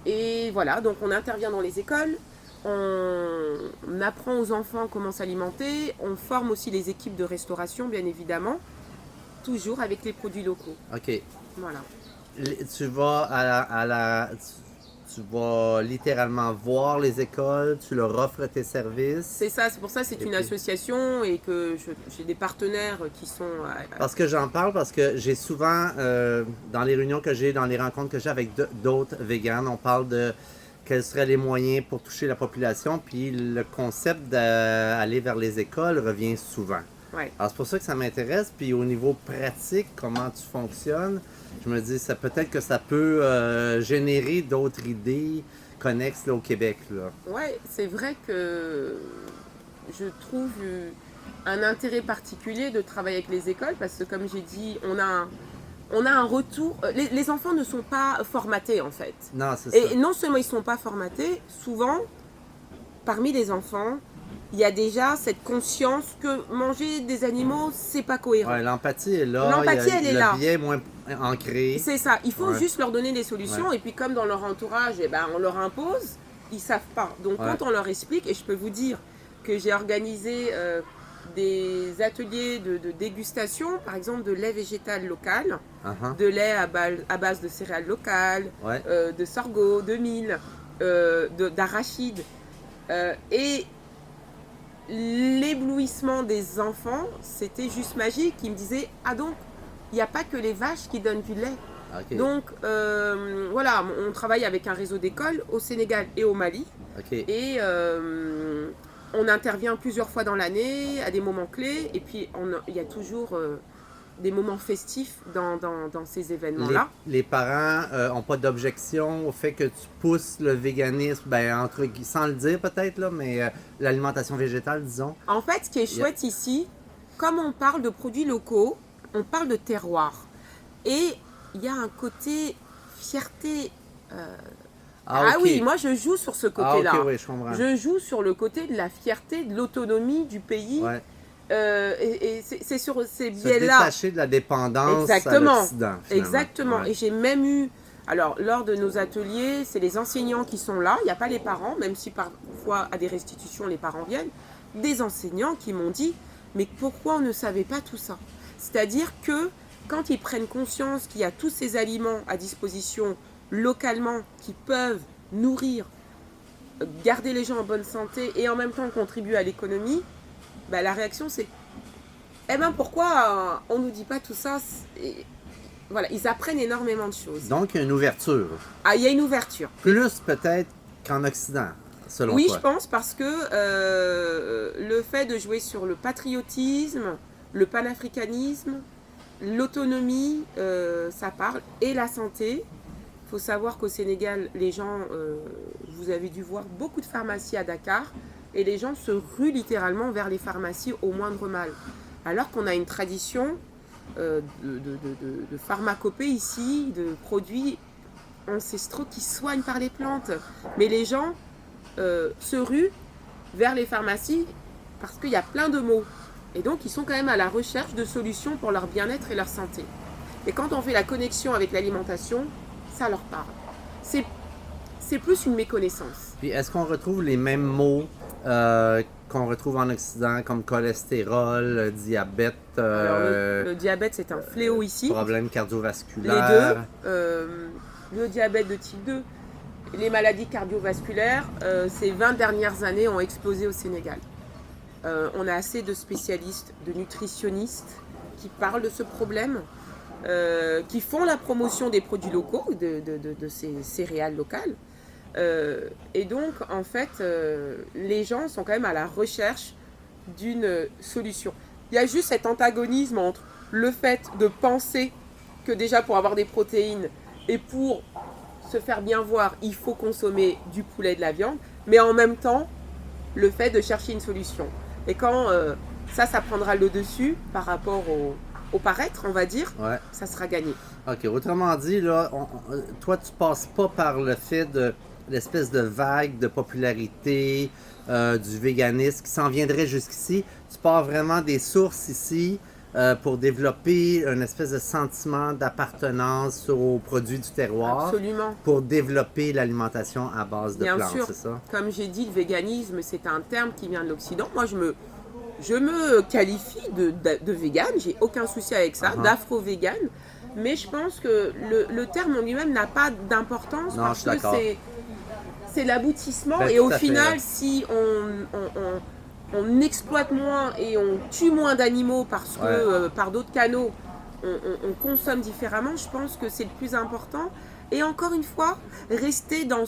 Et voilà, donc on intervient dans les écoles, on apprend aux enfants comment s'alimenter, on forme aussi les équipes de restauration, bien évidemment, toujours avec les produits locaux. OK. Voilà. Tu vas tu vas littéralement voir les écoles, tu leur offres tes services. C'est ça, c'est pour ça que c'est une association et que j'ai des partenaires qui sont... Parce que j'en parle, parce que j'ai souvent, dans les réunions que j'ai, dans les rencontres que j'ai avec d'autres véganes, on parle de quels seraient les moyens pour toucher la population, puis le concept d'aller vers les écoles revient souvent. Ouais. Alors c'est pour ça que ça m'intéresse, puis au niveau pratique, comment tu fonctionnes, je me dis, ça peut-être que ça peut générer d'autres idées connexes là, au Québec. Là. Ouais, c'est vrai que je trouve un intérêt particulier de travailler avec les écoles parce que comme j'ai dit, on a un retour. Les enfants ne sont pas formatés en fait. Non, c'est ça. Et non seulement ils ne sont pas formatés, souvent, parmi les enfants, il y a déjà cette conscience que manger des animaux, c'est pas cohérent. Ouais, l'empathie est là. L'empathie, elle est là. Le biais est moins ancré. C'est ça. Il faut Ouais. juste leur donner des solutions. Ouais. Et puis comme dans leur entourage, eh ben, on leur impose, ils savent pas. Donc Ouais. quand on leur explique, et je peux vous dire que j'ai organisé des ateliers de dégustation, par exemple de lait végétal local, Uh-huh. de lait à base de céréales locales, Ouais. de sorgho, de mil, d'arachide. Et l'éblouissement des enfants, c'était juste magique. Ils me disaient, ah donc, il n'y a pas que les vaches qui donnent du lait. OK. Donc, voilà, on travaille avec un réseau d'écoles au Sénégal et au Mali. OK. Et on intervient plusieurs fois dans l'année à des moments clés. Et puis, il y a toujours des moments festifs dans ces événements-là. Les parents n'ont pas d'objection au fait que tu pousses le véganisme, ben, sans le dire peut-être, là, mais l'alimentation végétale, disons. En fait, ce qui est chouette ici, comme on parle de produits locaux, on parle de terroir. Et il y a un côté fierté. OK. Oui, moi je joue sur ce côté-là. Ah, OK, oui, je comprends. Je joue sur le côté de la fierté, de l'autonomie du pays. Ouais. Et c'est sur ces Se biais-là. détacher de la dépendance Exactement. à l'Occident. Finalement. Exactement. Ouais. Et j'ai même eu, alors lors de nos ateliers, c'est les enseignants qui sont là, il n'y a pas les parents, même si parfois à des restitutions les parents viennent, des enseignants qui m'ont dit, mais pourquoi on ne savait pas tout ça? C'est-à-dire que quand ils prennent conscience qu'il y a tous ces aliments à disposition localement qui peuvent nourrir, garder les gens en bonne santé et en même temps contribuer à l'économie, bah, la réaction c'est Eh bien, pourquoi on ne nous dit pas tout ça? Voilà, ils apprennent énormément de choses. Donc, il y a une ouverture. Ah, il y a une ouverture. Plus peut-être qu'en Occident, selon Oui, toi. je pense, parce que le fait de jouer sur le patriotisme, le panafricanisme, l'autonomie, ça parle, et la santé. Il faut savoir qu'au Sénégal, les gens, vous avez dû voir beaucoup de pharmacies à Dakar, et les gens se ruent littéralement vers les pharmacies au moindre mal. Alors qu'on a une tradition de pharmacopée ici, de produits ancestraux qui soignent par les plantes. Mais les gens se ruent vers les pharmacies parce qu'il y a plein de maux. Et donc, ils sont quand même à la recherche de solutions pour leur bien-être et leur santé. Et quand on fait la connexion avec l'alimentation, ça leur parle. C'est plus une méconnaissance. Puis, est-ce qu'on retrouve les mêmes mots qu'on retrouve en Occident, comme cholestérol, diabète, Alors, le diabète, c'est un fléau ici. problèmes Les cardiovasculaires? deux, le diabète de type 2, les maladies cardiovasculaires, ces 20 dernières années ont explosé au Sénégal. On a assez de spécialistes, de nutritionnistes qui parlent de ce problème, qui font la promotion des produits locaux, de ces céréales locales. Et donc, en fait, les gens sont quand même à la recherche d'une solution. Il y a juste cet antagonisme entre le fait de penser que déjà pour avoir des protéines et pour se faire bien voir, il faut consommer du poulet et de la viande, mais en même temps, le fait de chercher une solution. Et quand ça prendra le dessus par rapport au paraître, on va dire, Ouais. ça sera gagné. OK. Autrement dit, là, toi, tu passes pas par le fait de l'espèce de vague de popularité du véganisme qui s'en viendrait jusqu'ici. Tu pars vraiment des sources ici pour développer une espèce de sentiment d'appartenance aux produits du terroir. Absolument. Pour développer l'alimentation à base de Bien plantes, sûr. c'est ça? Comme j'ai dit, le véganisme, c'est un terme qui vient de l'Occident. Moi, je me qualifie de végane, j'ai aucun souci avec ça, d'afro-végane. Mais je pense que le terme en lui-même n'a pas d'importance Non, parce je suis que d'accord. c'est l'aboutissement. Ben, Et tout au à fait, final, ouais. si on exploite moins et on tue moins d'animaux parce que par d'autres canaux, on consomme différemment, je pense que c'est le plus important. Et encore une fois, rester dans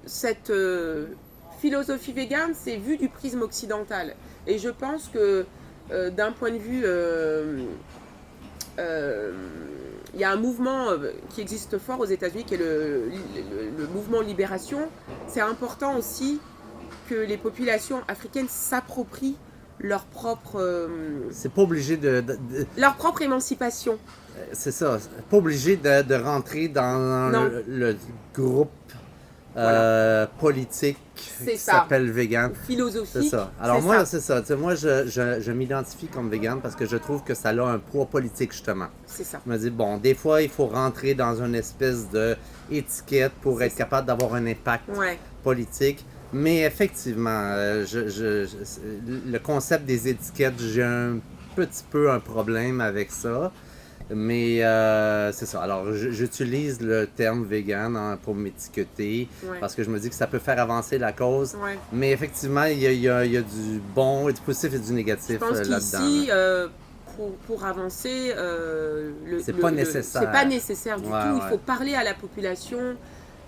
cette philosophie végane, c'est vu du prisme occidental. Et je pense que d'un point de vue... il y a un mouvement qui existe fort aux États-Unis qui est le mouvement Libération. C'est important aussi que les populations africaines s'approprient leur propre C'est pas obligé leur propre émancipation. c'est ça. C'est pas obligé de rentrer dans Non. le groupe politique C'est qui ça. s'appelle vegan. Philosophique. C'est ça. Alors c'est moi, ça. c'est ça. Tu sais, moi, je m'identifie comme vegan parce que je trouve que ça a un poids politique, justement. C'est ça. Je me dis, bon, des fois, il faut rentrer dans une espèce de étiquette pour C'est être ça. capable d'avoir un impact Ouais. politique. Mais effectivement, le concept des étiquettes, j'ai un petit peu un problème avec ça. Mais c'est ça. Alors, j'utilise le terme vegan pour m'étiqueter Ouais. parce que je me dis que ça peut faire avancer la cause. Ouais. Mais effectivement, il y a du bon, du positif et du Je négatif pense là-dedans. qu'ici, pour avancer, C'est pas nécessaire. c'est pas nécessaire du Ouais, tout. Il ouais. faut parler à la population,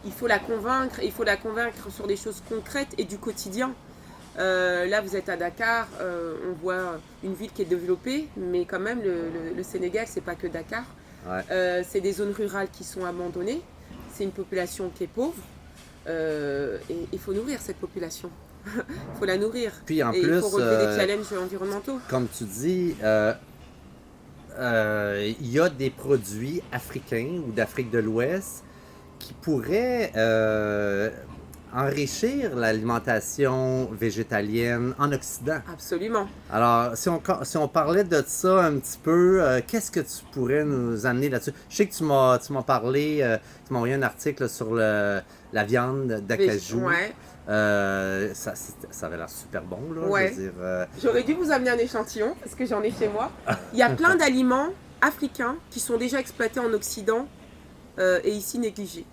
il faut la convaincre, il faut la convaincre sur des choses concrètes et du quotidien. Là, vous êtes à Dakar, on voit une ville qui est développée, mais quand même, le Sénégal, c'est pas que Dakar. Ouais. C'est des zones rurales qui sont abandonnées, c'est une population qui est pauvre, et il faut nourrir cette population. Il faut la nourrir. Puis en et plus, il faut relever des challenges environnementaux. comme tu dis, il y a des produits africains ou d'Afrique de l'Ouest qui pourraient enrichir l'alimentation végétalienne en Occident. Absolument. Alors, si on parlait de ça un petit peu, qu'est-ce que tu pourrais nous amener là-dessus? Je sais que tu m'as parlé, tu m'as envoyé un article sur la viande d'acajou. Ouais. Ça avait l'air super bon, là. Ouais. Je veux dire, J'aurais dû vous amener un échantillon, parce que j'en ai chez moi. Il y a plein d'aliments africains qui sont déjà exploités en Occident et ici négligés.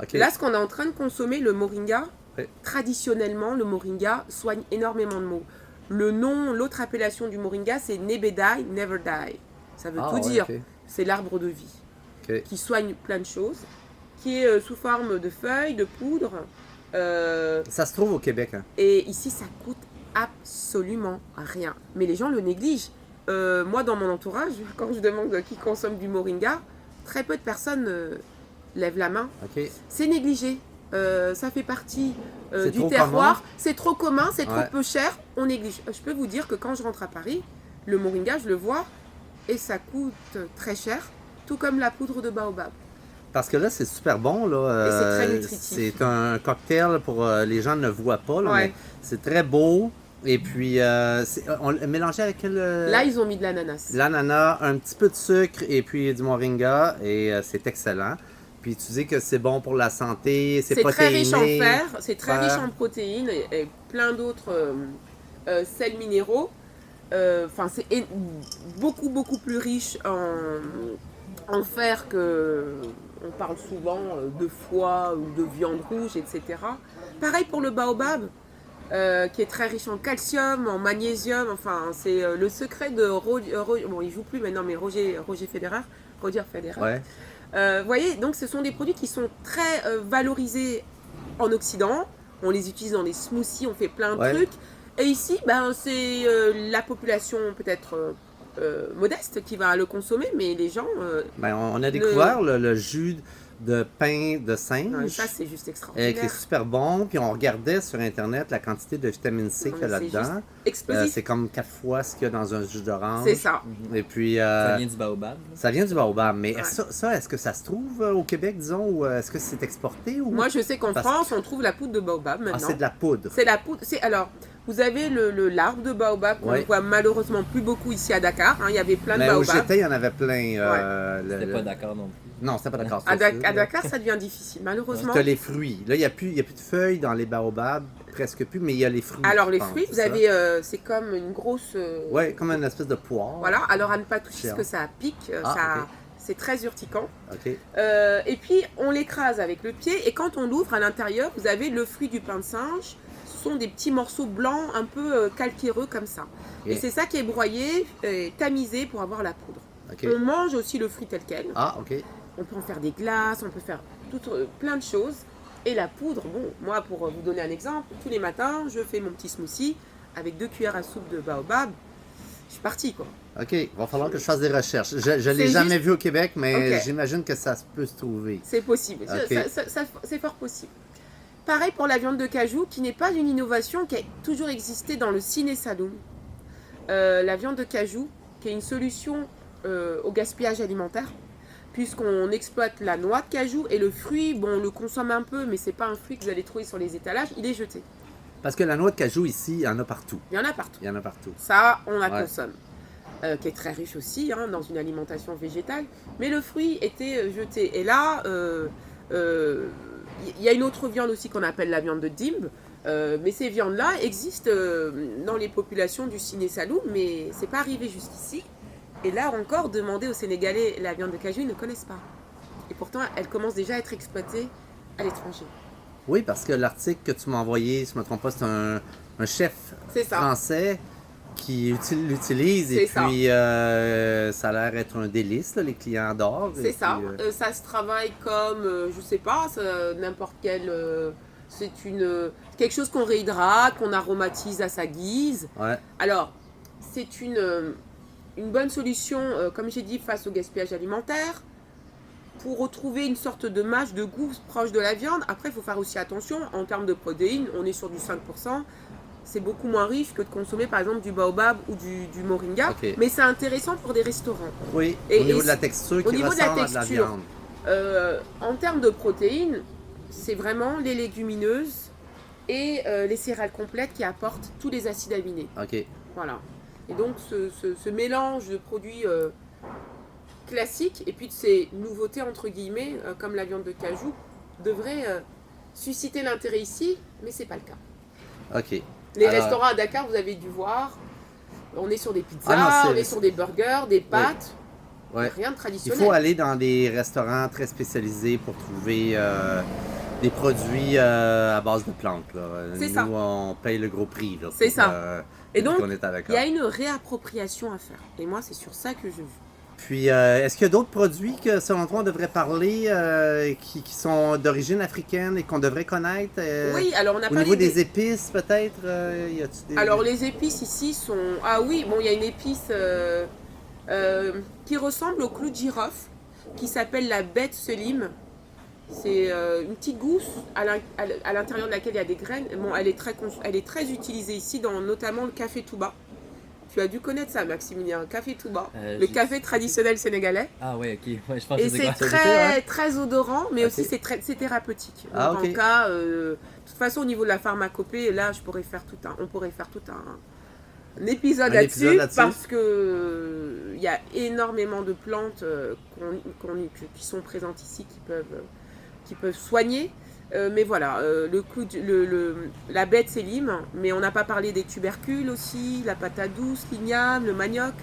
ok. Là, ce qu'on est en train de consommer, le moringa, Ouais. traditionnellement, le moringa soigne énormément de maux. l'autre appellation du moringa, c'est Nebedai, Never Die. Ça veut tout dire. Ok. C'est l'arbre de vie Ok. qui soigne plein de choses, qui est sous forme de feuilles, de poudre. Ça se trouve au Québec, hein? Et ici, ça coûte absolument rien. Mais les gens le négligent. Moi, dans mon entourage, quand je demande qui consomme du moringa, très peu de personnes lèvent la main. Ok. C'est négligé. Ça fait partie C'est du trop terroir. commun. C'est trop commun, c'est Ouais. trop peu cher. On néglige. Je peux vous dire que quand je rentre à Paris, le moringa, je le vois et ça coûte très cher, tout comme la poudre de baobab. Parce que là, c'est super bon, là. Et c'est très nutritif. C'est un cocktail pour les gens ne voient pas, là, Ouais. mais c'est très beau. Et puis, on l'a mélangé avec Là, ils ont mis de l'ananas. l'ananas, un petit peu de sucre et puis du moringa. Et c'est excellent. Puis tu dis que c'est bon pour la santé, c'est C'est très protéiné. riche en fer, c'est très Fer. riche en protéines et plein d'autres sels minéraux. Enfin, c'est beaucoup plus riche en fer que. On parle souvent de foie ou de viande rouge, etc. Pareil pour le baobab, qui est très riche en calcium, en magnésium. Enfin, c'est le secret de bon, il joue plus maintenant, mais Roger Federer. Ouais. Vous voyez, donc ce sont des produits qui sont très valorisés en Occident. On les utilise dans des smoothies, on fait plein de Ouais. trucs. Et ici, ben, c'est la population peut-être modeste qui va le consommer, mais les gens, Ben, on a découvert le jus de pain de singe. ça c'est juste Qui extraordinaire. est super bon. Puis on regardait sur Internet la quantité de vitamine C Non, qu'il y a mais c'est là-dedans. Explosif. C'est comme 4 fois ce qu'il y a dans un jus d'orange. C'est ça. Et puis, Ça vient du baobab. ça vient du baobab. Mais Ouais. ça, est-ce que ça se trouve au Québec, disons, ou est-ce que c'est exporté? Ou... Moi, je sais qu'en Parce- France, on trouve la poudre de baobab Ah, maintenant. c'est de la poudre. C'est la poudre. Alors, vous avez l'arbre de baobab qu'on Ouais. ne voit malheureusement plus beaucoup ici à Dakar. Hein. Il y avait plein de Mais où baobab. j'étais, il y en avait plein. C'était pas d'accord non plus. Non, c'était pas d'accord. À, c'est sûr. À Dakar, ça devient difficile, malheureusement. Tu as les fruits. Là, il n'y a plus de feuilles dans les baobabs, presque plus, mais il y a les fruits. Alors, je les pense, fruits, c'est vous ça? avez, c'est comme une grosse. Ouais, comme une espèce de poire. Voilà, alors à ne pas toucher Cher. parce que ça pique, Ah, ça, ok. c'est très urticant. OK. Et puis, on l'écrase avec le pied et quand on l'ouvre à l'intérieur, vous avez le fruit du pain de singe. Ce sont des petits morceaux blancs un peu calcaireux comme ça. Ok. Et c'est ça qui est broyé, tamisé pour avoir la poudre. OK. On mange aussi le fruit tel quel. Ah, OK. On peut en faire des glaces, on peut faire plein de choses. Et la poudre, bon, moi pour vous donner un exemple, tous les matins, je fais mon petit smoothie avec 2 cuillères à soupe de baobab. Je suis partie quoi. OK, il va falloir que je fasse des recherches. Je ne l'ai C'est jamais juste- vu au Québec, mais Ok. j'imagine que ça peut se trouver. C'est possible, Ok. c'est fort possible. Pareil pour la viande de cajou, qui n'est pas une innovation qui a toujours existé dans le ciné saloon. La viande de cajou, qui est une solution au gaspillage alimentaire, puisqu'on exploite la noix de cajou et le fruit, bon, on le consomme un peu, mais c'est pas un fruit que vous allez trouver sur les étalages, il est jeté. Parce que la noix de cajou ici, il y en a partout. Il y en a partout. Il y en a partout. Ça, on la Ouais. consomme. Qui est très riche aussi hein, dans une alimentation végétale. Mais le fruit était jeté. Et là, il y a une autre viande aussi qu'on appelle la viande de dimbe. Mais ces viandes-là existent dans les populations du ciné saloum, mais c'est pas arrivé jusqu'ici. Et là encore, demander aux Sénégalais la viande de cajou, ils ne connaissent pas. Et pourtant, elle commence déjà à être exploitée à l'étranger. Oui, parce que l'article que tu m'as envoyé, si je ne me trompe pas, c'est un chef C'est ça. français qui l'utilise et C'est ça. puis ça a l'air être un délice, là, les clients adorent. C'est Et ça. puis, Ça se travaille comme, je sais pas, n'importe quel. C'est quelque chose qu'on réhydrate, qu'on aromatise à sa guise. ouais. Alors, c'est une bonne solution, comme j'ai dit, face au gaspillage alimentaire. Pour retrouver une sorte de mâche de goût proche de la viande. Après, il faut faire aussi attention. En termes de protéines, on est sur du 5%. C'est beaucoup moins riche que de consommer par exemple du baobab ou du moringa. Ok. Mais c'est intéressant pour des restaurants. Oui, Et- au niveau et de la texture au qui niveau de la ressemble à de la texture, viande. En termes de protéines, c'est vraiment les légumineuses et les céréales complètes qui apportent tous les acides aminés. OK. Voilà. Et donc ce mélange de produits classiques et puis de ces nouveautés entre guillemets, comme la viande de cajou, devrait susciter l'intérêt ici, mais c'est pas le cas. OK. Les Alors- restaurants à Dakar, vous avez dû voir, on est sur des pizzas, Ah non, c'est- on est sur des burgers, des pâtes, Ouais. rien de Il traditionnel. faut aller dans des restaurants très spécialisés pour trouver des produits à base de plantes. Là. C'est Nous, ça. on paye le gros prix. Là, C'est pour, ça. Et donc, qu'on est avec il y a une réappropriation à faire. Et moi, c'est sur ça que je joue. Puis, est-ce qu'il y a d'autres produits que, selon toi, on devrait parler qui sont d'origine africaine et qu'on devrait connaître? Oui, alors on a Au parlé niveau des épices, peut-être? Y a-tu des... Alors les épices ici sont... Ah oui, bon, il y a une épice qui ressemble au clou de girofle, qui s'appelle la bête selim. C'est une petite gousse à l'intérieur de laquelle il y a des graines. Bon, elle est très utilisée ici, dans notamment le café Touba. Tu as dû connaître ça, Maximilien, café Touba, le café traditionnel sénégalais. Ah ouais, ok. Ouais, je pense Et que c'est quoi. très odorant, mais Ok. aussi c'est thérapeutique. Donc, Ah, ok. en cas, de toute façon, au niveau de la pharmacopée, là, on pourrait faire tout un épisode là-dessus, parce que il y a énormément de plantes qui sont présentes ici qui peuvent soigner. Mais voilà, la bête c'est lime, mais on n'a pas parlé des tubercules aussi, la patate douce, l'igname, le manioc,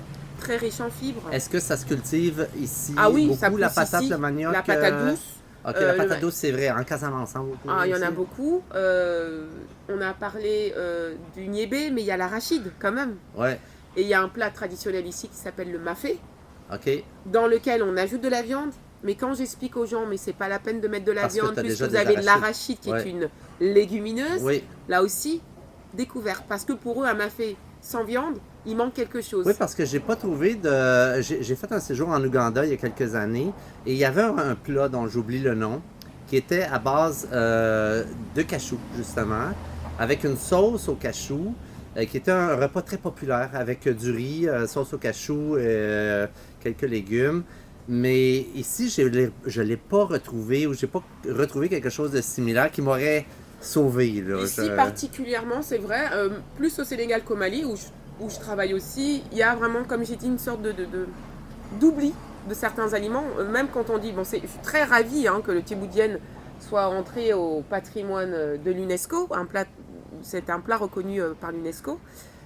très riche en fibres. Est-ce que ça se cultive ici Ah oui, beaucoup, ça pousse la patate, ici, le manioc? la patate douce. Ok, la patate douce, c'est vrai, en Casamance. Hein, beaucoup, Ah, il y en a aussi. beaucoup. On a parlé du niébé, mais il y a l'arachide quand même. Ouais, Et il y a un plat traditionnel ici qui s'appelle le mafé, ok. dans lequel on ajoute de la viande. Mais quand j'explique aux gens, mais c'est pas la peine de mettre de la Parce que viande, t'as puisque déjà vous des avez de arachides. l'arachide qui Ouais. est une légumineuse, Oui. là aussi, découverte. Parce que pour eux, un mafé sans viande, il manque quelque chose. Oui, parce que j'ai pas trouvé de. J'ai fait un séjour en Ouganda il y a quelques années et il y avait un plat dont j'oublie le nom qui était à base de cachou, justement, avec une sauce au cachou, qui était un repas très populaire avec du riz, sauce au cachou, quelques légumes. Mais ici, je ne l'ai pas retrouvé ou j'ai pas retrouvé quelque chose de similaire qui m'aurait sauvé. Là. Ici, particulièrement, c'est vrai, plus au Sénégal qu'au Mali, où je travaille aussi, il y a vraiment, comme j'ai dit, une sorte d'oubli de certains aliments. Même quand on dit, bon, je suis très ravie que le tiboudienne soit entré au patrimoine de l'UNESCO. C'est un plat reconnu par l'UNESCO.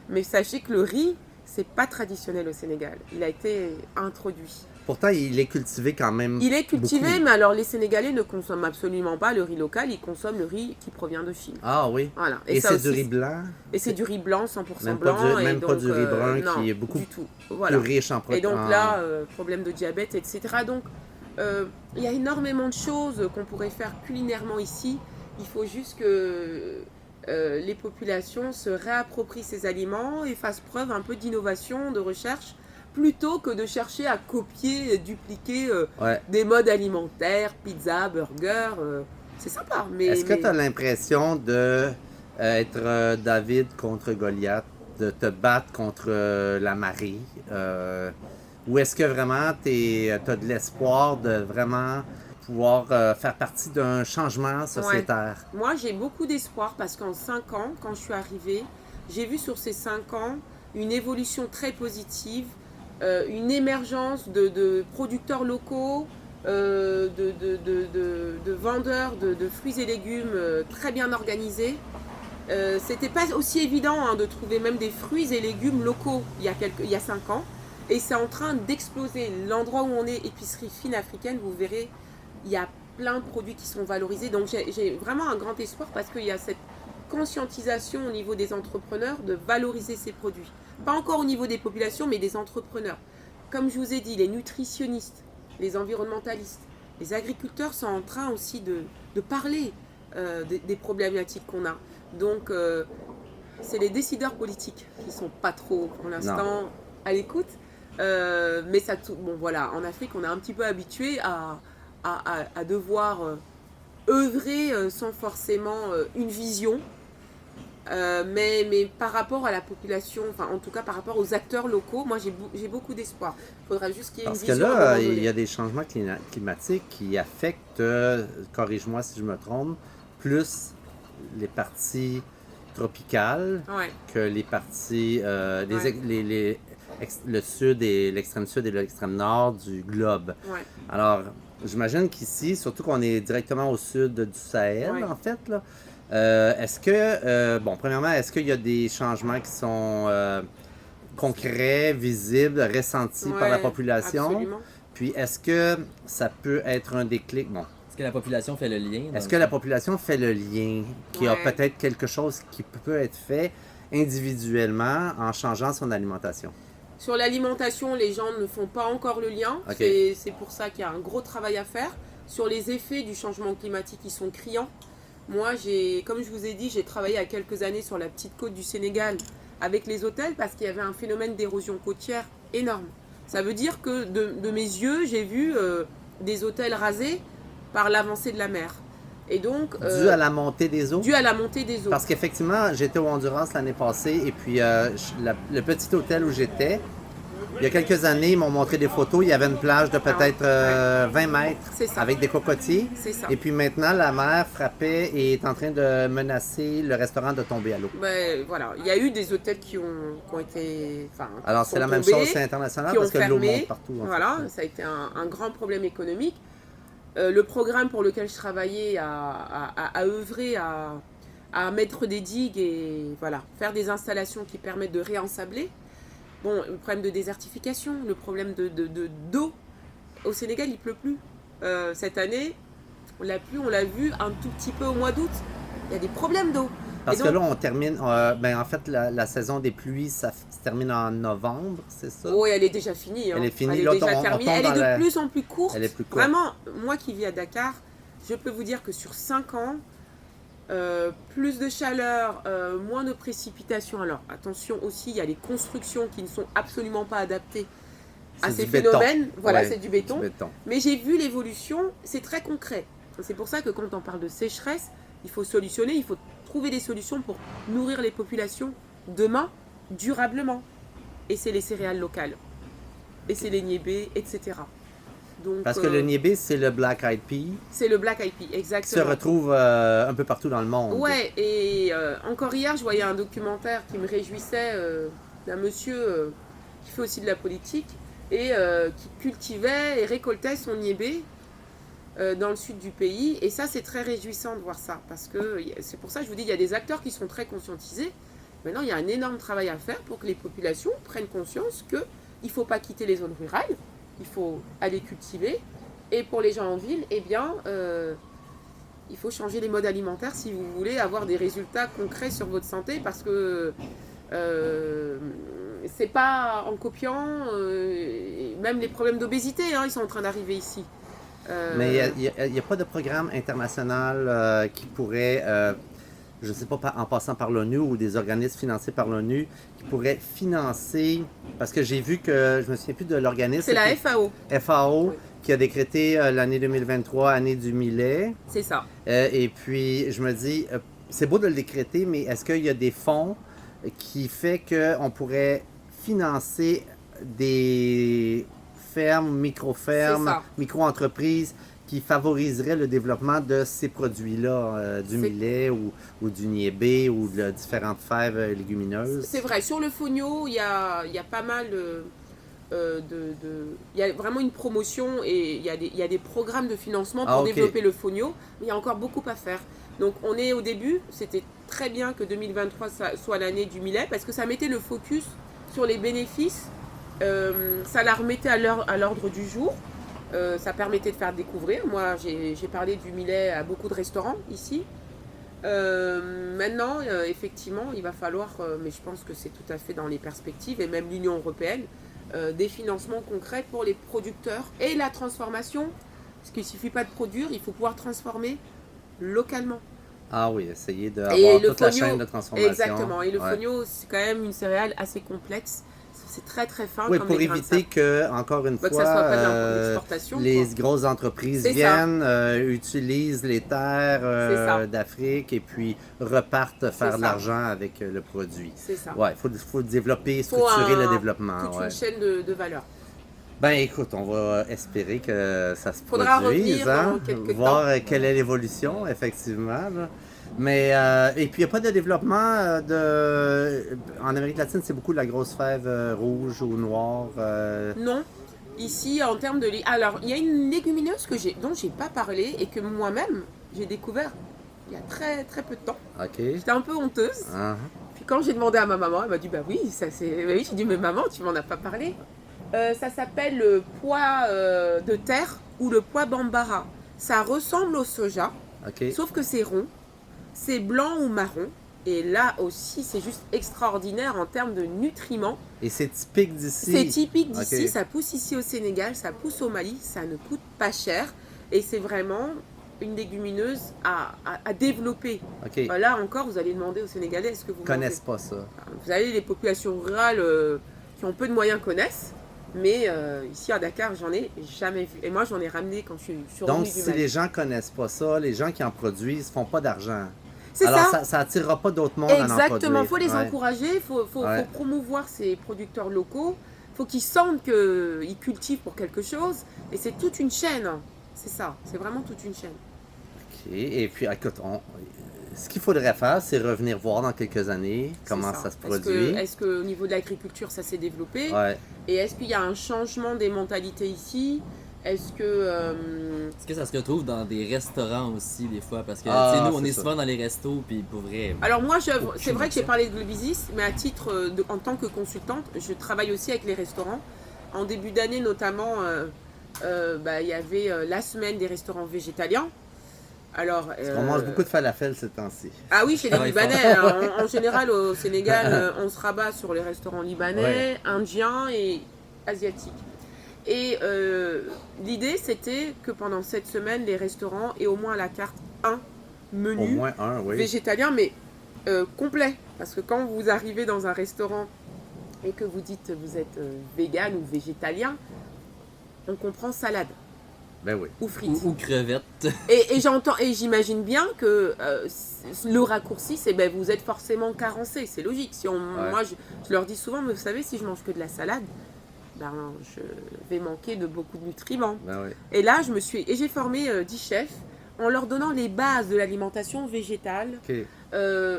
Mais sachez que le riz, c'est pas traditionnel au Sénégal. Il a été introduit. Pourtant, il est cultivé quand même. Il est cultivé, beaucoup. mais alors les Sénégalais ne consomment absolument pas le riz local, ils consomment le riz qui provient de Chine. Ah oui. Voilà. Et ça c'est aussi, du riz blanc. Et c'est du riz blanc, 100% Même pas blanc. du- même et pas donc, du riz brun non, qui est beaucoup du tout. Voilà. plus riche en Et protéines. donc là, problème de diabète, etc. Donc, il y a énormément de choses qu'on pourrait faire culinairement ici. Il faut juste que les populations se réapproprient ces aliments et fassent preuve un peu d'innovation, de recherche, plutôt que de chercher à copier, dupliquer Ouais. des modes alimentaires, pizza, burger. C'est sympa, mais... Est-ce que tu as l'impression de être David contre Goliath, de te battre contre la marée? Ou est-ce que vraiment tu as de l'espoir de vraiment pouvoir faire partie d'un changement sociétaire? Moi, j'ai beaucoup d'espoir parce qu'en 5 ans, quand je suis arrivée, j'ai vu sur ces 5 ans une évolution très positive, une émergence de producteurs locaux, de vendeurs de fruits et légumes très bien organisés. C'était pas aussi évident de trouver même des fruits et légumes locaux il y a 5 ans. Et c'est en train d'exploser. L'endroit où on est, épicerie fine africaine, vous verrez, il y a plein de produits qui sont valorisés. Donc j'ai vraiment un grand espoir parce qu'il y a cette conscientisation au niveau des entrepreneurs de valoriser ces produits. Pas encore au niveau des populations, mais des entrepreneurs. Comme je vous ai dit, les nutritionnistes, les environnementalistes, les agriculteurs sont en train aussi de parler des problématiques qu'on a. Donc, c'est les décideurs politiques qui sont pas trop, pour l'instant, à l'écoute. Mais ça, bon voilà, en Afrique, on est un petit peu habitué à devoir œuvrer sans forcément une vision. Mais par rapport à la population, enfin en tout cas par rapport aux acteurs locaux, moi j'ai beaucoup d'espoir. Il faudra juste qu'il y ait une Parce que vision. là, il y a des changements climatiques qui affectent, corrige-moi si je me trompe, plus les parties tropicales Ouais. que les parties, Ouais. le sud et l'extrême sud et l'extrême nord du globe. Ouais. Alors, j'imagine qu'ici, surtout qu'on est directement au sud du Sahel, Ouais. en fait, là, est-ce que, bon, premièrement, est-ce qu'il y a des changements qui sont concrets, visibles, ressentis par la Ouais, population? absolument. Puis, est-ce que ça peut être un déclic? Bon, Est-ce que la population fait le lien? Est-ce que la population fait le lien, qu'il y a Ouais. peut-être quelque chose qui peut être fait individuellement en changeant son alimentation? Sur l'alimentation, les gens ne font pas encore le lien. Ok. C'est pour ça qu'il y a un gros travail à faire. Sur les effets du changement climatique, ils sont criants. Moi, comme je vous ai dit, j'ai travaillé il y a quelques années sur la petite côte du Sénégal avec les hôtels parce qu'il y avait un phénomène d'érosion côtière énorme. Ça veut dire que de mes yeux, j'ai vu des hôtels rasés par l'avancée de la mer. Et donc, Dû à la montée des eaux? dû à la montée des eaux. Parce qu'effectivement, j'étais au Honduras l'année passée et puis le petit hôtel où j'étais, il y a quelques années, ils m'ont montré des photos. Il y avait une plage de peut-être 20 mètres C'est ça. avec des cocotiers. C'est ça. Et puis maintenant, la mer frappait et est en train de menacer le restaurant de tomber à l'eau. Ben, voilà, il y a eu des hôtels qui ont été. Alors, qui c'est sont la même tombés, chose, c'est international qui ont parce que l'eau fermé. monte partout. en Voilà, fait. ça a été un grand problème économique. Le programme pour lequel je travaillais a œuvré à mettre des digues et voilà, faire des installations qui permettent de réensabler. Bon, le problème de désertification, le problème d'eau. Au Sénégal, il pleut plus. Cette année, on l'a vu un tout petit peu au mois d'août. Il y a des problèmes d'eau. Parce Et que donc- là, on termine, en fait, la saison des pluies, ça se termine en novembre, c'est ça? Oh, elle est déjà finie. hein. Elle est finie. Elle est Là, déjà on terminée. tombe Elle est dans de la- plus en plus courte. Elle est plus courte. Vraiment, moi qui vis à Dakar, je peux vous dire que sur 5 ans, plus de chaleur, moins de précipitations. Alors attention aussi, il y a les constructions qui ne sont absolument pas adaptées à C'est ces du béton. phénomènes. Voilà, Ouais, c'est du béton. Du béton. Mais j'ai vu l'évolution, c'est très concret. C'est pour ça que quand on parle de sécheresse, il faut solutionner, il faut trouver des solutions pour nourrir les populations demain durablement. Et c'est les céréales locales. Et c'est les niébés, etc. Donc, Parce que le niébé, c'est le Black Eyed Pea c'est le Black Eyed Pea, qui se exactement. retrouve un peu partout dans le monde. Ouais, et encore hier, je voyais un documentaire qui me réjouissait d'un monsieur qui fait aussi de la politique et qui cultivait et récoltait son niébé dans le sud du pays. Et ça, c'est très réjouissant de voir ça parce que c'est pour ça que je vous dis, il y a des acteurs qui sont très conscientisés. Maintenant, il y a un énorme travail à faire pour que les populations prennent conscience qu'il ne faut pas quitter les zones rurales, il faut aller cultiver. Et pour les gens en ville, eh bien, il faut changer les modes alimentaires si vous voulez avoir des résultats concrets sur votre santé parce que c'est pas en copiant, même les problèmes d'obésité, hein, ils sont en train d'arriver ici. Mais il n'y a pas de programme international qui pourrait, je ne sais pas, en passant par l'ONU ou des organismes financés par l'ONU, qui pourraient financer, parce que j'ai vu que, je me souviens plus de l'organisme. c'est la FAO, FAO Oui. qui a décrété l'année 2023, année du millet. c'est ça. Et puis, je me dis, c'est beau de le décréter, mais est-ce qu'il y a des fonds qui fait qu'on pourrait financer des fermes, C'est micro-fermes, ça. micro-entreprises qui favoriseraient le développement de ces produits-là, du C'est- millet ou du niébé ou de différentes fèves légumineuses? C'est vrai, sur le fonio, il y a pas mal il y a vraiment une promotion et il y a des programmes de financement pour Ah, ok. développer le fonio, mais il y a encore beaucoup à faire. Donc on est au début, c'était très bien que 2023 soit l'année du millet parce que ça mettait le focus sur les bénéfices, ça la remettait à l'ordre du jour, ça permettait de faire découvrir. Moi j'ai parlé du millet à beaucoup de restaurants ici. Maintenant, effectivement, il va falloir, mais je pense que c'est tout à fait dans les perspectives, et même l'Union européenne, des financements concrets pour les producteurs et la transformation. Parce qu'il ne suffit pas de produire, il faut pouvoir transformer localement. Ah oui, essayer Et d'avoir le toute la fonio, chaîne de transformation. exactement. Et le Ouais. fonio, c'est quand même une céréale assez complexe. C'est très très fin Oui, comme pour les grains de éviter sable. que, encore une Bah, que fois, ça soit pas de l'exportation, les quoi. grosses entreprises C'est ça. viennent, utilisent les terres C'est ça. d'Afrique et puis repartent faire ça. de l'argent avec le produit. C'est ça. Ouais, faut développer, Faut structurer le toute développement. Ouais. une chaîne de valeur. Ben écoute, on va espérer que ça se Faudra produise, revenir hein, dans quelques voir temps. quelle est l'évolution, effectivement. Là. Mais, et puis il n'y a pas de développement en Amérique latine, c'est beaucoup la grosse fève rouge ou noire. Non. Ici, en termes de... Alors, il y a une légumineuse dont j'ai pas parlé et que moi-même, j'ai découvert il y a très très peu de temps. OK. J'étais un peu honteuse. Ah, Puis quand j'ai demandé à ma maman, elle m'a dit bah oui, ça c'est. Bah oui, j'ai dit mais maman, tu m'en as pas parlé. Ça s'appelle le pois de terre ou le pois bambara. Ça ressemble au soja, OK. sauf que c'est rond, c'est blanc ou marron. Et là aussi, c'est juste extraordinaire en termes de nutriments. Et c'est typique d'ici? C'est typique d'ici, OK. ça pousse ici au Sénégal, ça pousse au Mali, ça ne coûte pas cher. Et c'est vraiment une légumineuse à développer. OK. Là encore, vous allez demander aux Sénégalais, est-ce que vous Ils connaissent mangez? pas ça. Vous savez, les populations rurales qui ont peu de moyens connaissent. Mais ici à Dakar, j'en ai jamais vu. Et moi, j'en ai ramené quand je suis Donc, revenue du si Mali. les gens connaissent pas ça, les gens qui en produisent font pas d'argent. C'est Alors, ça. ça attirera pas d'autres mondes à en produire. Exactement, il faut les Ouais. encourager, il faut Ouais. promouvoir ces producteurs locaux, il faut qu'ils sentent qu'ils cultivent pour quelque chose, et c'est toute une chaîne, c'est ça, c'est vraiment toute une chaîne. OK. Et puis, écoute, ce qu'il faudrait faire, c'est revenir voir dans quelques années comment C'est ça se Est-ce produit. est-ce qu'au niveau de l'agriculture, ça s'est développé? Ouais. Et est-ce qu'il y a un changement des mentalités ici? Est-ce que... Est-ce que ça se retrouve dans des restaurants aussi, des fois? Parce que, Ah, tu sais, nous, on c'est est ça. souvent dans les restos, puis pour vrai. Alors moi, c'est Aucune vrai que j'ai notion. parlé de Globisis, mais à titre en tant que consultante, je travaille aussi avec les restaurants. En début d'année notamment, il y avait la semaine des restaurants végétaliens. Alors, On mange beaucoup de falafel ces temps-ci. Ah oui, chez les Ah ouais, Libanais. En général, au Sénégal, on se rabat sur les restaurants libanais, Ouais. indiens et asiatiques. Et l'idée, c'était que pendant cette semaine, les restaurants aient au moins à la carte un Au menu moins un, oui. végétalien, mais complet. Parce que quand vous arrivez dans un restaurant et que vous dites vous êtes vegan ou végétalien, on comprend salade Ben oui. ou frites. Ou crevettes. Et j'entends et j'imagine bien que le raccourci, c'est ben vous êtes forcément carencé, c'est logique. Si on, moi, je leur dis souvent, mais vous savez, si je mange que de la salade, ben je vais manquer de beaucoup de nutriments. Ben oui. Et là, j'ai formé 10 chefs en leur donnant les bases de l'alimentation végétale, OK.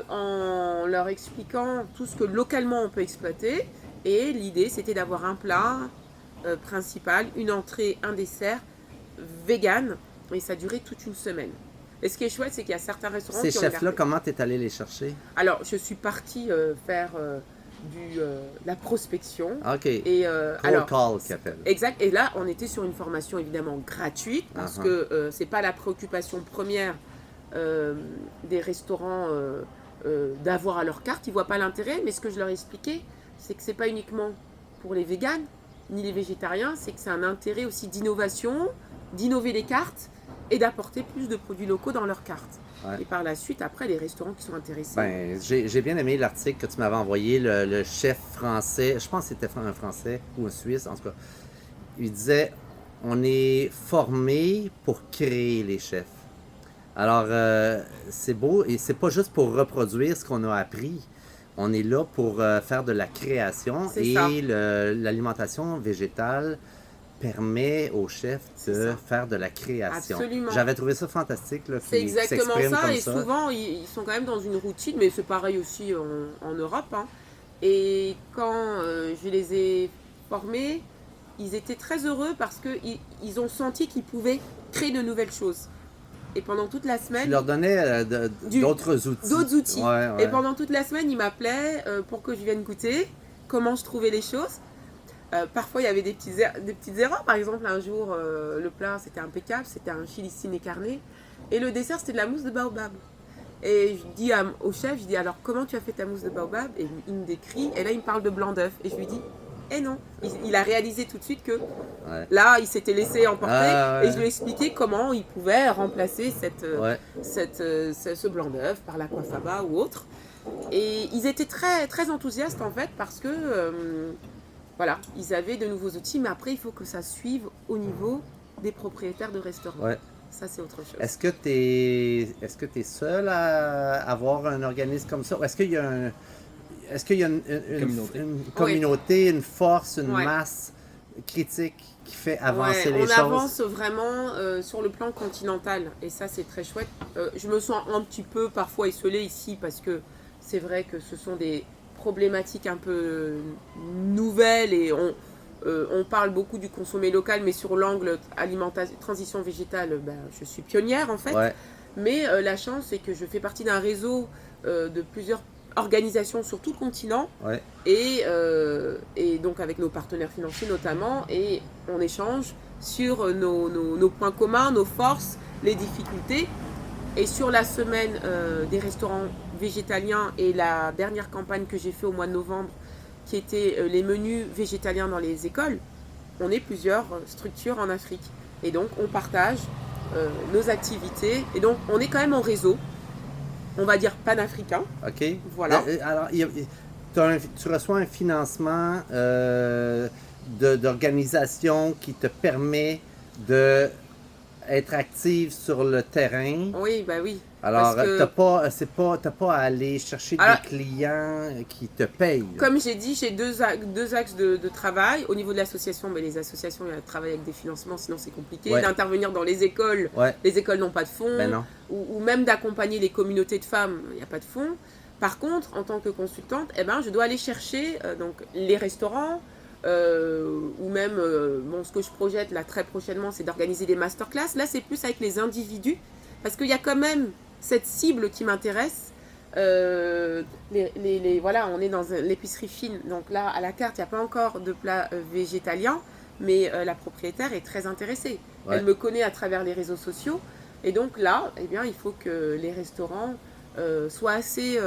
en leur expliquant tout ce que localement on peut exploiter. Et l'idée, c'était d'avoir un plat principal, une entrée, un dessert vegan, et ça a duré toute une semaine. Et ce qui est chouette, c'est qu'il y a certains restaurants Ces qui ont chefs-là, gardé. comment t'es allé les chercher? Alors, je suis partie faire de la prospection. OK. Et Cold call qu'ils appellent. exact. Et là, on était sur une formation évidemment gratuite parce que c'est pas la préoccupation première des restaurants d'avoir à leur carte. Ils voient pas l'intérêt. Mais ce que je leur ai expliqué, c'est que c'est pas uniquement pour les véganes ni les végétariens, c'est que c'est un intérêt aussi d'innovation, d'innover les cartes et d'apporter plus de produits locaux dans leurs cartes. Ouais. Et par la suite, après, les restaurants qui sont intéressés. Ben, j'ai bien aimé l'article que tu m'avais envoyé, le chef français, je pense que c'était un français ou un Suisse, en tout cas. Il disait, on est formé pour créer les chefs. Alors, c'est beau, et c'est pas juste pour reproduire ce qu'on a appris. On est là pour faire de la création, C'est et ça. l'alimentation végétale permet aux chefs de ça. faire de la création. Absolument. J'avais trouvé ça fantastique, là, C'est qu'ils exactement s'expriment ça, comme et ça. souvent ils sont quand même dans une routine, mais c'est pareil aussi en Europe. Hein. Et quand je les ai formés, ils étaient très heureux parce qu'ils ont senti qu'ils pouvaient créer de nouvelles choses. Et pendant toute la Tu semaine, leur donnais d'autres outils. d'autres outils. Ouais, ouais. Et pendant toute la semaine, ils m'appelaient pour que je vienne goûter comment je trouvais les choses. Parfois, il y avait des petites erreurs. Par exemple, un jour, le plat, c'était impeccable. C'était un chili sin carne. Et le dessert, c'était de la mousse de baobab. Et je dis au chef, je dis, alors, comment tu as fait ta mousse de baobab? Et il me décrit. Et là, il me parle de blanc d'œuf. Et je lui dis, eh non. Il a réalisé tout de suite que Ouais. là, il s'était laissé emporter. Ah, ouais. Et je lui ai expliqué comment il pouvait remplacer Ouais. ce blanc d'œuf par l'aquafaba ou autre. Et ils étaient très, très enthousiastes en fait parce que voilà, ils avaient de nouveaux outils, mais après il faut que ça suive au niveau des propriétaires de restaurants. Ouais. Ça c'est autre chose. Est-ce que tu es seul à avoir un organisme comme ça? Ou est-ce qu'il y a Communauté. une communauté, une force, une Ouais. masse critique qui fait avancer Ouais, les on choses? avance vraiment sur le plan continental et ça c'est très chouette. Je me sens un petit peu parfois isolée ici parce que c'est vrai que ce sont des problématiques un peu nouvelles et on parle beaucoup du consommer local, mais sur l'angle alimentation, transition végétale, je suis pionnière en fait. Ouais. Mais la chance, c'est que je fais partie d'un réseau de plusieurs organisations sur tout le continent Ouais. et donc avec nos partenaires financiers notamment, et on échange sur nos points communs, nos forces les difficultés. Et sur la semaine des restaurants végétaliens et la dernière campagne que j'ai fait au mois de novembre, qui était les menus végétaliens dans les écoles, on est plusieurs structures en Afrique. Et donc, on partage nos activités. Et donc, on est quand même en réseau, on va dire panafricain. OK. Voilà. Alors, tu reçois un financement d'organisation qui te permet d'être active sur le terrain. Oui, bah oui. Alors, Parce que- t'as pas à aller chercher Alors- des clients qui te payent. Comme j'ai dit, j'ai deux axes de travail. Au niveau de l'association, mais les associations travaillent avec des financements, sinon c'est compliqué. Ouais. D'intervenir dans les écoles, Ouais, les écoles n'ont pas de fonds. ben non. Ou même d'accompagner les communautés de femmes, il n'y a pas de fonds. Par contre, en tant que consultante, je dois aller chercher donc, les restaurants, ou même, ce que je projette là très prochainement, c'est d'organiser des masterclass. Là, c'est plus avec les individus, parce qu'il y a quand même cette cible qui m'intéresse. Voilà, on est dans l'épicerie fine, donc là, à la carte, il n'y a pas encore de plat végétalien, mais la propriétaire est très intéressée. Ouais. Elle me connaît à travers les réseaux sociaux, et donc là, il faut que les restaurants soient assez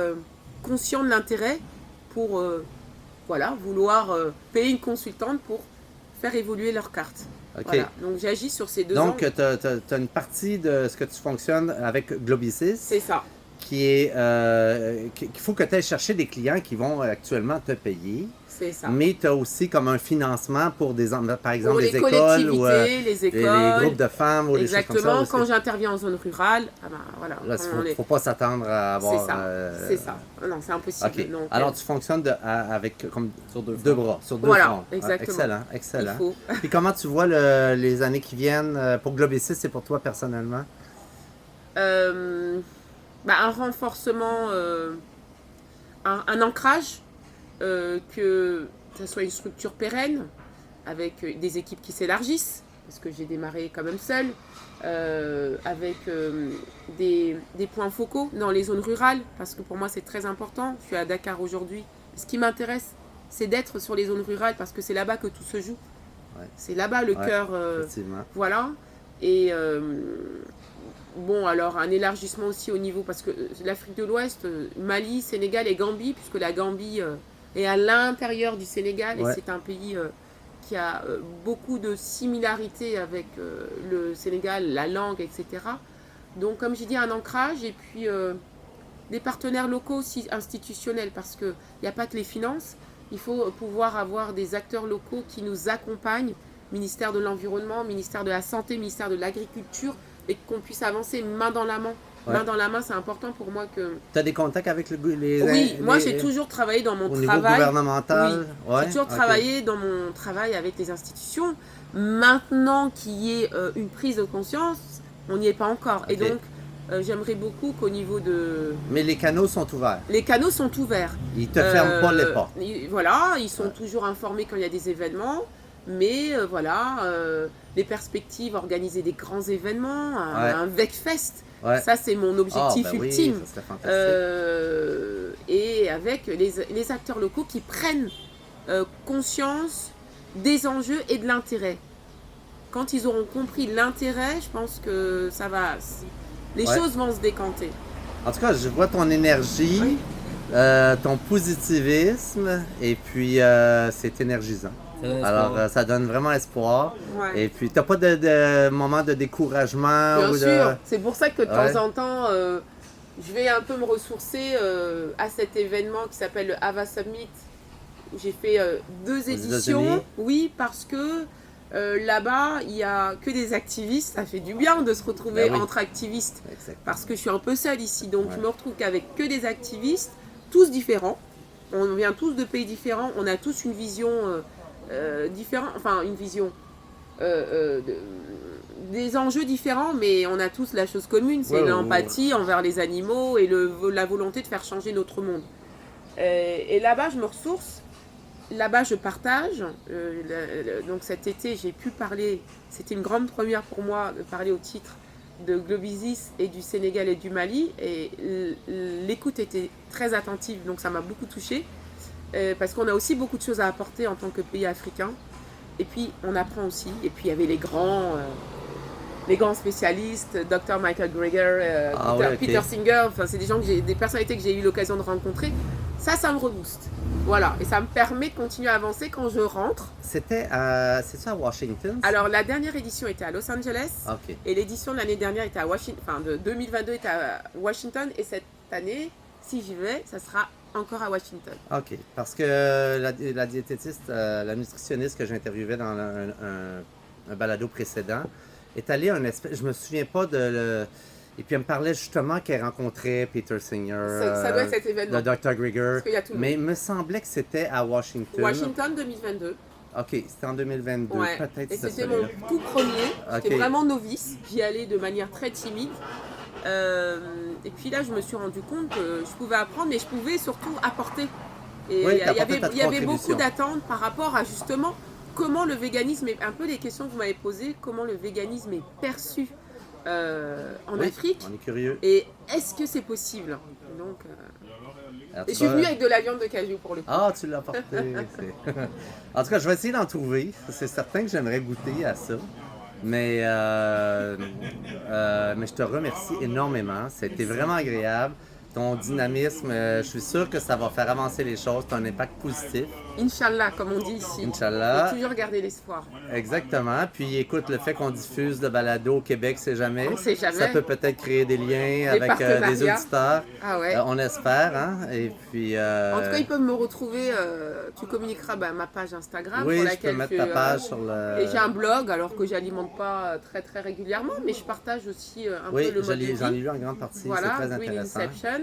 conscients de l'intérêt pour vouloir payer une consultante pour faire évoluer leur carte. OK. Voilà. Donc j'agis sur ces deux Donc, angles. tu as une partie de ce que tu fonctionnes avec Globicis C'est ça. qui est qu'il faut que tu ailles chercher des clients qui vont actuellement te payer. C'est ça. Mais tu as aussi comme un financement pour par exemple Pour des les écoles ou collectivités, les les écoles. groupes de femmes ou des choses comme Exactement. ça. Quand aussi. j'interviens en zone rurale, voilà. Là, on il est- ne faut pas s'attendre à avoir... C'est ça. C'est ça. Non, c'est impossible. OK. Donc, Alors, tu fonctionnes avec comme Sur deux deux fronts. bras, sur deux Voilà, fronts. Ah, exactement. excellent, il excellent. faut. Puis comment tu vois les années qui viennent pour Globicis, c'est pour toi personnellement? Un renforcement, un ancrage, que ça soit une structure pérenne, avec des équipes qui s'élargissent, parce que j'ai démarré quand même seule, avec des points focaux dans les zones rurales, parce que pour moi c'est très important. Je suis à Dakar aujourd'hui. Ce qui m'intéresse, c'est d'être sur les zones rurales, parce que c'est là-bas que tout se joue. Ouais. C'est là-bas le Ouais, cœur. Effectivement. Voilà. Et alors un élargissement aussi au niveau, parce que l'Afrique de l'Ouest, Mali, Sénégal et Gambie, puisque la Gambie est à l'intérieur du Sénégal, Ouais. et c'est un pays qui a beaucoup de similarités avec le Sénégal, la langue, etc. Donc comme j'ai dit, un ancrage, et puis des partenaires locaux aussi institutionnels, parce qu'il n'y a pas que les finances, il faut pouvoir avoir des acteurs locaux qui nous accompagnent, ministère de l'Environnement, ministère de la Santé, ministère de l'Agriculture, et qu'on puisse avancer main dans la main. Ouais. Main dans la main, c'est important pour moi que... Tu as des contacts avec Oui, moi j'ai toujours travaillé dans mon au niveau travail. gouvernemental? Ouais, J'ai toujours ok. travaillé dans mon travail avec les institutions. Maintenant qu'il y ait une prise de conscience, on n'y est pas encore. Et Ok. donc, j'aimerais beaucoup qu'au niveau de... Mais les canaux sont ouverts. Les canaux sont ouverts. Ils te ferment pas les portes. Voilà, ils sont Ouais. toujours informés quand il y a des événements. Mais les perspectives, organiser des grands événements, un VecFest, Ouais. ça c'est mon objectif Ah, ben oui, ultime. ça serait fantastique. Et avec les acteurs locaux qui prennent conscience des enjeux et de l'intérêt. Quand ils auront compris l'intérêt, je pense que ça va... Les Ouais. choses vont se décanter. En tout cas, je vois ton énergie, Oui. ton positivisme, et puis c'est énergisant. Ça donne Alors, espoir. ça donne vraiment espoir. Ouais. Et puis, t'as pas de moment de découragement Bien ou de... sûr, c'est pour ça que de Ouais. temps en temps, je vais un peu me ressourcer à cet événement qui s'appelle le Hava Summit. J'ai fait 2 éditions. États-Unis? Oui, parce que là-bas, il n'y a que des activistes. Ça fait du bien de se retrouver Ben oui. entre activistes. Exact. Parce que je suis un peu seule ici. Donc, Ouais. je me retrouve qu'avec que des activistes, tous différents. On vient tous de pays différents. On a tous une vision différente. Enfin, une vision... des enjeux différents, mais on a tous la chose commune, c'est Ouais, l'empathie envers les animaux et la volonté de faire changer notre monde. Et là-bas, je me ressource, là-bas, je partage. Donc cet été, j'ai pu parler, c'était une grande première pour moi de parler au titre de Globicis et du Sénégal et du Mali, et l'écoute était très attentive, donc ça m'a beaucoup touchée, parce qu'on a aussi beaucoup de choses à apporter en tant que pays africain. Et puis, on apprend aussi. Et puis, il y avait les grands les grands spécialistes, Dr Michael Greger, ouais, ok. Peter Singer, enfin c'est des personnalités que j'ai eu l'occasion de rencontrer. Ça me rebooste. Voilà, et ça me permet de continuer à avancer quand je rentre. C'est ça à Washington? Alors la dernière édition était à Los Angeles, Ok. et l'édition de l'année dernière était à Washington, enfin de 2022 était à Washington, et cette année, si j'y vais, ça sera encore à Washington. OK. Parce que la diététiste, la nutritionniste que j'interviewais dans un balado précédent est allée à un espèce. Je me souviens pas et puis elle me parlait justement qu'elle rencontrait Peter Singer, Ça doit être cet événement. le Dr. Greger. Parce qu'il y a tout le Mais monde. il me semblait que c'était à Washington. Washington 2022. OK, c'était en 2022. Ouais. Peut-être Et ça c'était celui-là. mon tout premier. J'étais Ok. vraiment novice. J'y allais de manière très timide. Et puis là, je me suis rendu compte que je pouvais apprendre, mais je pouvais surtout apporter. Et Oui, il y t'apportais avait, ta il y avait contribution. beaucoup d'attentes par rapport à justement comment le véganisme est, un peu les questions que vous m'avez posées, comment le véganisme est perçu en Oui, Afrique, on est curieux. et est-ce que c'est possible. Donc, En et tout je suis cas- venue avec de la viande de cajou pour le coup. Ah, tu l'as porté. En tout cas, je vais essayer d'en trouver. C'est certain que j'aimerais goûter à ça. Mais je te remercie énormément. C'était vraiment agréable. Ton dynamisme, je suis sûr que ça va faire avancer les choses. Tu as un impact positif. Inch'Allah, comme on dit ici. Inch'Allah. Faut toujours garder l'espoir. Exactement. Puis écoute, le fait qu'on diffuse le balado au Québec, c'est jamais. On sait jamais. Ça peut peut-être créer des liens avec des partenariats. auditeurs. Ah ouais. On espère. Hein? Et puis. En tout cas, ils peuvent me retrouver. Tu communiqueras ma page Instagram oui, sur je laquelle peux mettre ta page sur le. Et j'ai un blog, alors que j'alimente pas très très régulièrement, mais je partage aussi un Oui, peu le mode de j'en ai vie. lu en grande partie. Voilà, c'est très Green intéressant. Inception.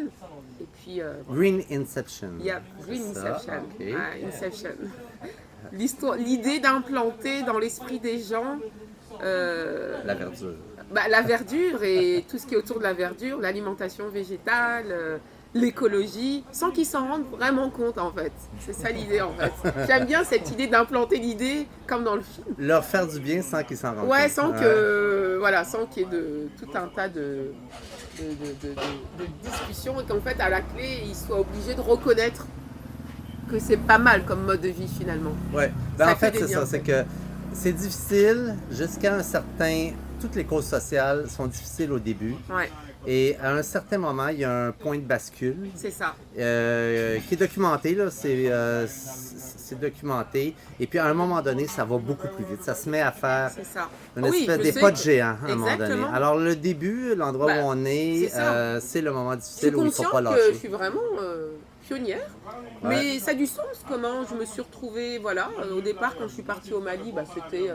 Et puis, Green Inception. yeah, Green C'est ça, Inception. ok. Ah, Inception. L'idée d'implanter dans l'esprit des gens La verdure. la verdure et tout ce qui est autour de la verdure, l'alimentation végétale, l'écologie, sans qu'ils s'en rendent vraiment compte en fait. C'est ça l'idée en fait. J'aime bien cette idée d'implanter l'idée comme dans le film. Leur faire du bien sans qu'ils s'en rendent Ouais, compte. sans que voilà, sans qu'il y ait tout un tas de discussions et qu'en fait à la clé ils soient obligés de reconnaître que c'est pas mal comme mode de vie finalement. Ouais. Ben, Ça en fait, fait des c'est ça. liens. C'est que c'est difficile jusqu'à un certain. Toutes les causes sociales sont difficiles au début. Ouais, Et à un certain moment, il y a un point de bascule c'est ça. qui est documenté. Là. C'est documenté. Et puis à un moment donné, ça va beaucoup plus vite. Ça se met à faire C'est ça. une Oui, espèce je des sais pas de que- géant à un moment donné. Exactement. Alors le début, l'endroit Ben, où on est, c'est ça. c'est le moment Je suis difficile où il ne faut consciente pas que lâcher. je suis vraiment pionnière, Ouais. mais ça a du sens comment je me suis retrouvée. Voilà, au départ quand je suis partie au Mali, c'était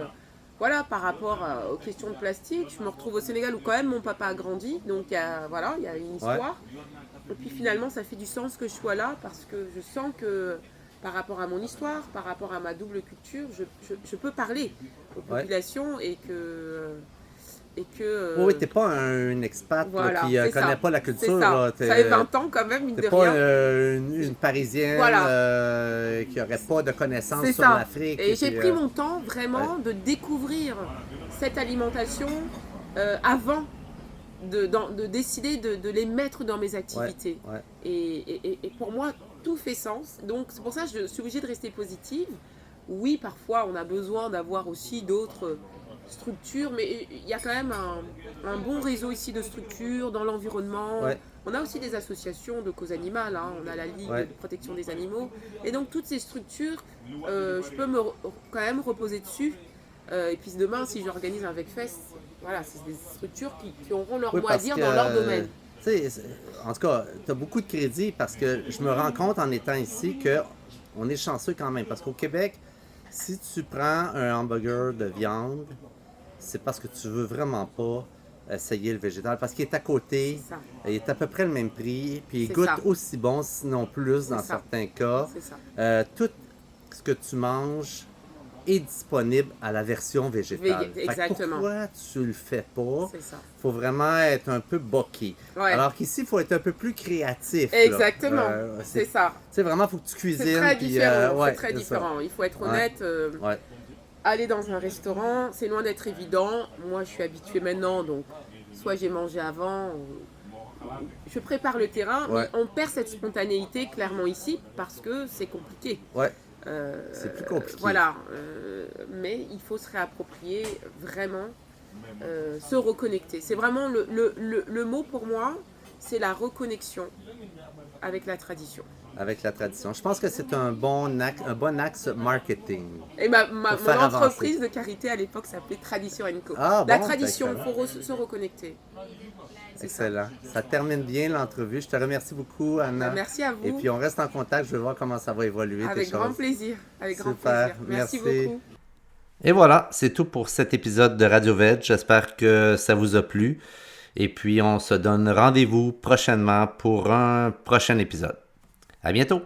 voilà par rapport aux questions de plastique. Je me retrouve au Sénégal où quand même mon papa a grandi, donc il y a une histoire. Et puis finalement ça fait du sens que je sois là parce que je sens que par rapport à mon histoire, par rapport à ma double culture, je peux parler aux Ouais. populations et que Oui, t'es pas un expat là, voilà, qui c'est connaît ça. pas la C'est culture. ça. Là, Ça fait 20 ans quand même, mine de T'es pas rien. une Parisienne Voilà. qui aurait pas de connaissances C'est sur ça. l'Afrique. Et j'ai puis, pris mon temps vraiment de découvrir cette alimentation avant de décider de les mettre dans mes activités. Ouais. Et pour moi, tout fait sens. Donc c'est pour ça que je suis obligée de rester positive. Oui, parfois on a besoin d'avoir aussi d'autres structures, mais il y a quand même un bon réseau ici de structures dans l'environnement. Ouais. On a aussi des associations de cause animale, hein. On a la Ligue Ouais. de protection des animaux. Et donc toutes ces structures, je peux quand même reposer dessus. Et puis demain, si j'organise un VecFest, voilà, c'est des structures qui auront leur Oui, mot à parce dire que, dans leur domaine. tu sais, en tout cas, tu as beaucoup de crédit parce que je me rends compte en étant ici que on est chanceux quand même. Parce qu'au Québec, si tu prends un hamburger de viande, c'est parce que tu veux vraiment pas essayer le végétal. Parce qu'il est à côté, C'est ça. il est à peu près le même prix, puis il C'est goûte ça. aussi bon, sinon plus dans C'est ça. certains cas. C'est ça. Tout ce que tu manges est disponible à la version végétale. Fait que Exactement. pourquoi tu le fais pas? C'est ça. Faut vraiment être un peu boqué. Ouais. Alors qu'ici, il faut être un peu plus créatif. là. Exactement. C'est C'est ça. tu sais, vraiment, il faut que tu cuisines. C'est très puis, différent. ouais, C'est très c'est ça. différent. Il faut être Ouais. honnête. Ouais. Aller dans un restaurant, c'est loin d'être évident. Moi, je suis habituée maintenant, donc soit j'ai mangé avant, je prépare le terrain, Ouais. mais on perd cette spontanéité clairement ici parce que c'est compliqué. Ouais. C'est plus compliqué. Voilà, mais il faut se réapproprier vraiment se reconnecter. C'est vraiment le mot pour moi, c'est la reconnexion avec la tradition. Avec la tradition. Je pense que c'est un bon axe marketing. Et mon faire entreprise avancer. de carité à l'époque s'appelait Tradition &Co. Ah, La bon, tradition, il excellent. faut se reconnecter. C'est ça. Excellent. Ça termine bien l'entrevue. Je te remercie beaucoup, Anna. Merci à vous. Et puis on reste en contact. Je vais voir comment ça va évoluer. tes Avec grand choses. plaisir. Avec grand Super. plaisir. Merci Merci. beaucoup. Et voilà, c'est tout pour cet épisode de Radio Veg. J'espère que ça vous a plu. Et puis on se donne rendez-vous prochainement pour un prochain épisode. À bientôt!